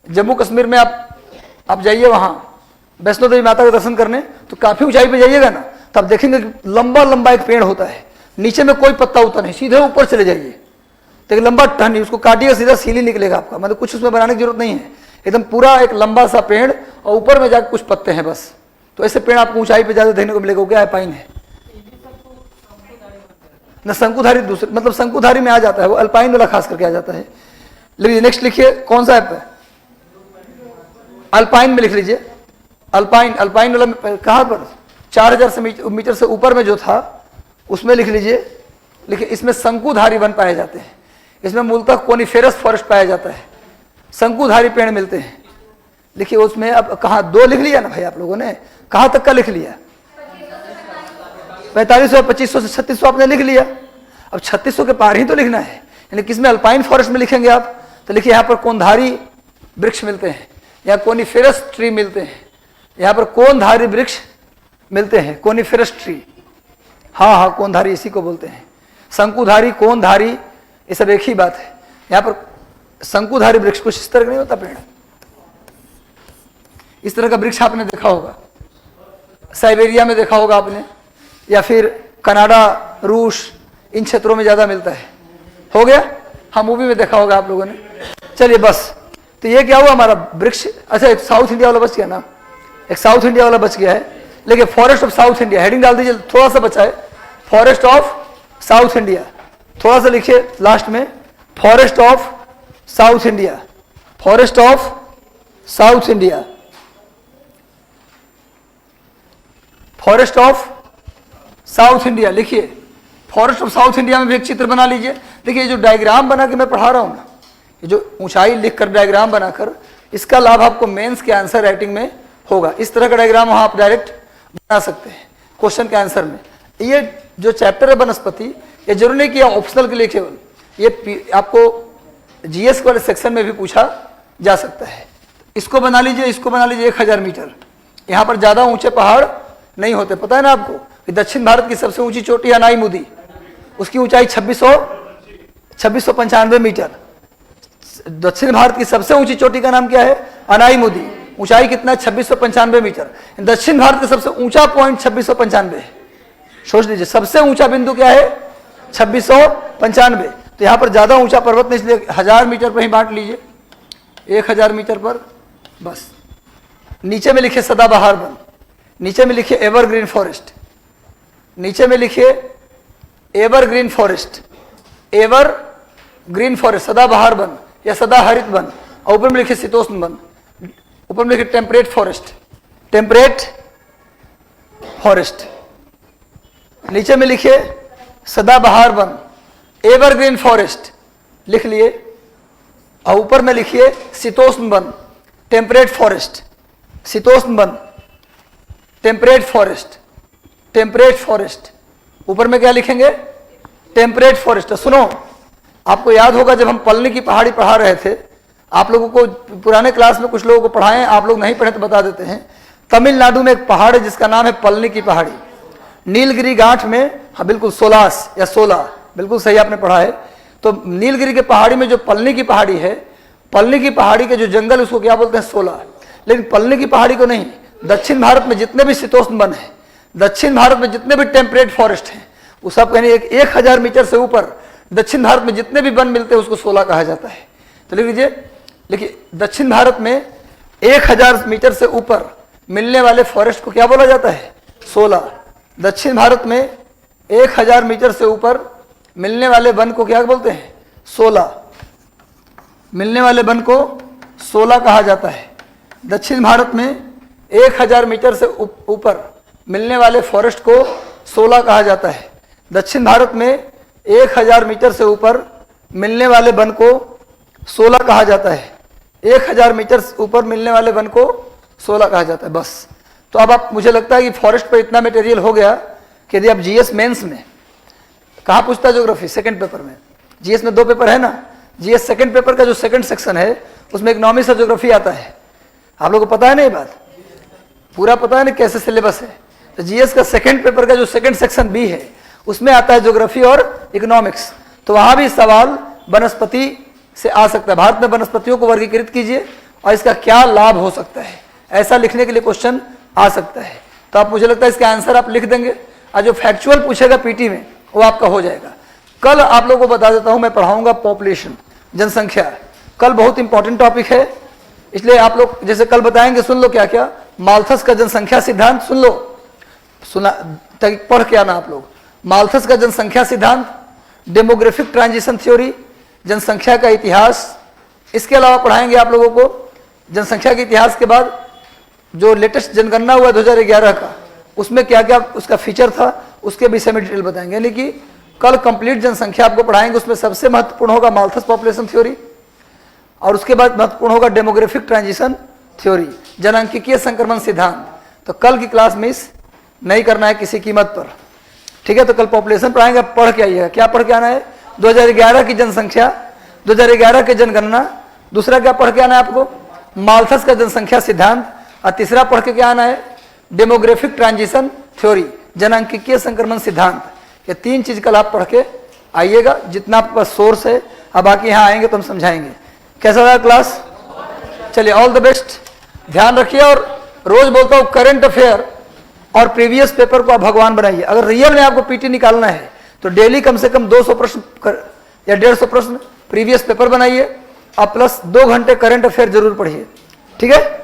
जम्मू कश्मीर में, आप जाइए वहाँ वैष्णो देवी माता का दर्शन करने, तो काफ़ी ऊंचाई पे जाइएगा ना, तो आप देखेंगे कि लंबा लंबा एक पेड़ होता है, नीचे में कोई पत्ता होता नहीं, सीधे ऊपर चले जाइए तो एक लंबा टहनी, उसको काटिएगा सीधा सीली निकलेगा आपका, मतलब कुछ उसमें बनाने की जरूरत नहीं है, एकदम पूरा एक लंबा सा पेड़ और ऊपर में जाकर कुछ पत्ते हैं बस। तो ऐसे पेड़ आपको ऊंचाई पे ज़्यादा देखने को मिलेगा। क्या है? पाइन है न, शंकुधारी दूसरे, मतलब शंकुधारी में आ जाता है वो, अल्पाइन वाला खास करके आ जाता है। लिखिए नेक्स्ट, लिखिए कौन सा है? अल्पाइन में लिख लीजिए, अल्पाइन, अल्पाइन वाला कहाँ पर? 4000 मीटर से ऊपर में जो था उसमें लिख लीजिए। लिखिए इसमें शंकुधारी वन पाए जाते हैं, इसमें मूलतः कोनिफेरस फॉरेस्ट पाया जाता है, शंकुधारी पेड़ मिलते हैं। लिखिए उसमें अब कहाँ, 2 लिख लिया ना भाई आप लोगों ने, कहाँ तक का लिख लिया? 4500, 2500 से 3600 आपने लिख लिया। अब 3600 के पार ही तो लिखना है, यानी किसमें? अल्पाइन फॉरेस्ट में लिखेंगे आप। तो लिखिए यहाँ पर कोनधारी वृक्ष मिलते हैं, यहाँ कोनिफेरस ट्री मिलते हैं, यहाँ पर कोनधारी वृक्ष मिलते हैं, कोनिफेरस ट्री। हाँ हाँ, कोनधारी इसी को बोलते हैं। शंकुधारी, कोनधारी, ये सब एक ही बात है। यहाँ पर शंकुधारी वृक्ष कुछ इस तरह का नहीं होता पेड़, इस तरह का वृक्ष आपने देखा होगा, साइबेरिया में देखा होगा आपने, या फिर कनाडा, रूस, इन क्षेत्रों में ज़्यादा मिलता है। हो गया? हाँ, मूवी में देखा होगा आप लोगों ने। चलिए बस, तो ये क्या हुआ हमारा वृक्ष। अच्छा, एक साउथ इंडिया वाला बच गया ना, एक साउथ इंडिया वाला बच गया है। लेकिन forest of south India, heading डाल दीजिए, थोड़ा सा बचा है, फॉरेस्ट ऑफ साउथ इंडिया, थोड़ा सा लिखिए लास्ट में, forest of south India, forest of south India, forest of south India. लिखिए फॉरेस्ट ऑफ साउथ इंडिया में भी एक चित्र बना लीजिए। देखिए जो डायग्राम बना के मैं पढ़ा रहा हूं ना, ये जो ऊंचाई लिखकर डायग्राम बनाकर, इसका लाभ आपको मेंस के आंसर राइटिंग में होगा। इस तरह का डायग्राम वहां आप डायरेक्ट बना सकते हैं क्वेश्चन के आंसर में। ये जो चैप्टर है वनस्पति, ये जरूर नहीं कि ऑप्शनल के लिए केवल, ये आपको जीएस वाले सेक्शन में भी पूछा जा सकता है। इसको बना लीजिए, इसको बना लीजिए 1000 मीटर। यहाँ पर ज़्यादा ऊंचे पहाड़ नहीं होते, पता है ना आपको कि दक्षिण भारत की सबसे ऊंची चोटी अनाईमुदी, उसकी ऊंचाई 2695 मीटर। दक्षिण भारत की सबसे ऊंची चोटी का नाम क्या है? अनाईमुदी। ऊंचाई कितना है? 2695 मीटर। दक्षिण भारत का सबसे ऊंचा पॉइंट 2695 है। सोच लीजिए, सबसे ऊंचा बिंदु क्या है? 2695। तो यहाँ पर ज़्यादा ऊंचा पर्वत नहीं, इसलिए 1000 मीटर पर ही बांट लीजिए, 1000 मीटर पर बस। नीचे में लिखिए सदाबहार वन, नीचे में लिखिए एवरग्रीन फॉरेस्ट, नीचे में लिखिए एवरग्रीन फॉरेस्ट, एवरग्रीन फॉरेस्ट, सदाबहार वन या सदाहरित वन, और ऊपर में लिखिए शीतोष्ण वन, ऊपर में लिखिए टेम्परेट फॉरेस्ट, टेम्परेट फॉरेस्ट, नीचे में लिखिए सदाबहार वन, एवरग्रीन फॉरेस्ट लिख लिए, और ऊपर में लिखिए शीतोष्ण वन, टेम्परेट फॉरेस्ट, शीतोष्ण one, temperate forest, temperate forest. ऊपर में क्या लिखेंगे? Temperate forest. सुनो, आपको याद होगा जब हम पलनी की पहाड़ी पढ़ा रहे थे, आप लोगों को पुराने क्लास में कुछ लोगों को पढ़ाएं, आप लोग नहीं पढ़े तो बता देते हैं। तमिलनाडु में एक पहाड़ है जिसका नाम है पलनी की पहाड़ी, नीलगिरी घाट में। हाँ बिल्कुल, सोलास या 16, बिल्कुल सही आपने पढ़ा है। तो नीलगिरी के पहाड़ी में जो पलनी की पहाड़ी है, पलनी की पहाड़ी के जो जंगल उसको क्या बोलते हैं? 16। लेकिन पलनी की पहाड़ी को नहीं, दक्षिण भारत में जितने भी शीतोष्ण वन है, दक्षिण भारत में जितने भी टेम्परेट फॉरेस्ट हैं, वो सब कहीं 1000 मीटर से ऊपर दक्षिण भारत में जितने भी वन मिलते हैं उसको 16 कहा जाता है। तो लिख लीजिए, देखिए दक्षिण भारत में 1000 मीटर से ऊपर मिलने वाले फॉरेस्ट को क्या बोला जाता है? 16। दक्षिण भारत में 1000 मीटर से ऊपर मिलने वाले वन को क्या बोलते हैं? 16। मिलने वाले वन को 16 कहा जाता है। दक्षिण भारत में 1000 मीटर से ऊपर मिलने वाले फॉरेस्ट को 16 कहा जाता है। दक्षिण भारत में 1000 मीटर से ऊपर मिलने वाले वन को 16 कहा जाता है। 1000 मीटर से ऊपर मिलने वाले वन को 16 कहा जाता है। बस, तो अब आप, मुझे लगता है कि फॉरेस्ट पर इतना मटेरियल हो गया कि यदि आप जीएस मेंस में, कहाँ पूछता है ज्योग्राफी? सेकंड पेपर में। जीएस में 2 पेपर है ना, जीएस सेकंड पेपर का जो सेकंड सेक्शन है उसमें इकोनॉमिक्स और ज्योग्राफी आता है। आप लोगों को पता है ना ये बात? पूरा पता है ना कैसे सिलेबस है? तो जीएस का सेकंड पेपर का जो सेकंड सेक्शन बी है उसमें आता है ज्योग्राफी और इकोनॉमिक्स। तो वहां भी सवाल वनस्पति से आ सकता है। भारत में वनस्पतियों को वर्गीकृत कीजिए और इसका क्या लाभ हो सकता है, ऐसा लिखने के लिए क्वेश्चन आ सकता है। तो आप, मुझे लगता है इसका आंसर आप लिख देंगे और जो फैक्चुअल पूछेगा पीटी में वो आपका हो जाएगा। कल आप लोगों को बता देता हूं, मैं पढ़ाऊंगा पॉपुलेशन, जनसंख्या। कल बहुत इंपॉर्टेंट टॉपिक है, इसलिए आप लोग जैसे कल बताएंगे, सुन लो क्या क्या। माल्थस का जनसंख्या सिद्धांत सुन लो, सुना पढ़ के आना आप लोग। माल्थस का जनसंख्या सिद्धांत, डेमोग्राफिक ट्रांजिशन थ्योरी, जनसंख्या का इतिहास। इसके अलावा पढ़ाएंगे आप लोगों को जनसंख्या के इतिहास के बाद जो लेटेस्ट जनगणना हुआ 2011 का, उसमें क्या क्या उसका फीचर था, उसके विषय में डिटेल बताएंगे। यानी कि कल कंप्लीट जनसंख्या आपको पढ़ाएंगे। उसमें सबसे महत्वपूर्ण होगा माल्थस पॉपुलेशन थ्योरी और उसके बाद महत्वपूर्ण होगा डेमोग्राफिक ट्रांजिशन थ्योरी, जनआंकिकीय संक्रमण सिद्धांत। तो कल की क्लास मिस नहीं करना है किसी कीमत पर, ठीक है? तो कल पॉपुलेशन पढ़ाएंगे, पढ़ के आइएगा। क्या पढ़ के आना है? 2011 की जनसंख्या, 2011 की जनगणना। दूसरा क्या पढ़ के आना है आपको? माल्थस का जनसंख्या सिद्धांत। और तीसरा पढ़ के क्या आना है? डेमोग्राफिक ट्रांजिशन थ्योरी, जनआंकिकीय संक्रमण सिद्धांत। ये 3 चीज कल आप पढ़ के आइएगा, जितना आपके पास सोर्स है। अब बाकी यहाँ आएंगे तो हम समझाएंगे। कैसा रहा क्लास? चलिए, ऑल द बेस्ट, ध्यान रखिए। और रोज बोलता हूँ करंट अफेयर और प्रीवियस पेपर को आप भगवान बनाइए। अगर रियल में आपको पीटी निकालना है तो डेली कम से कम 200 प्रश्न या 150 प्रश्न प्रीवियस पेपर बनाइए और प्लस 2 घंटे करंट अफेयर जरूर पढ़िए, ठीक है?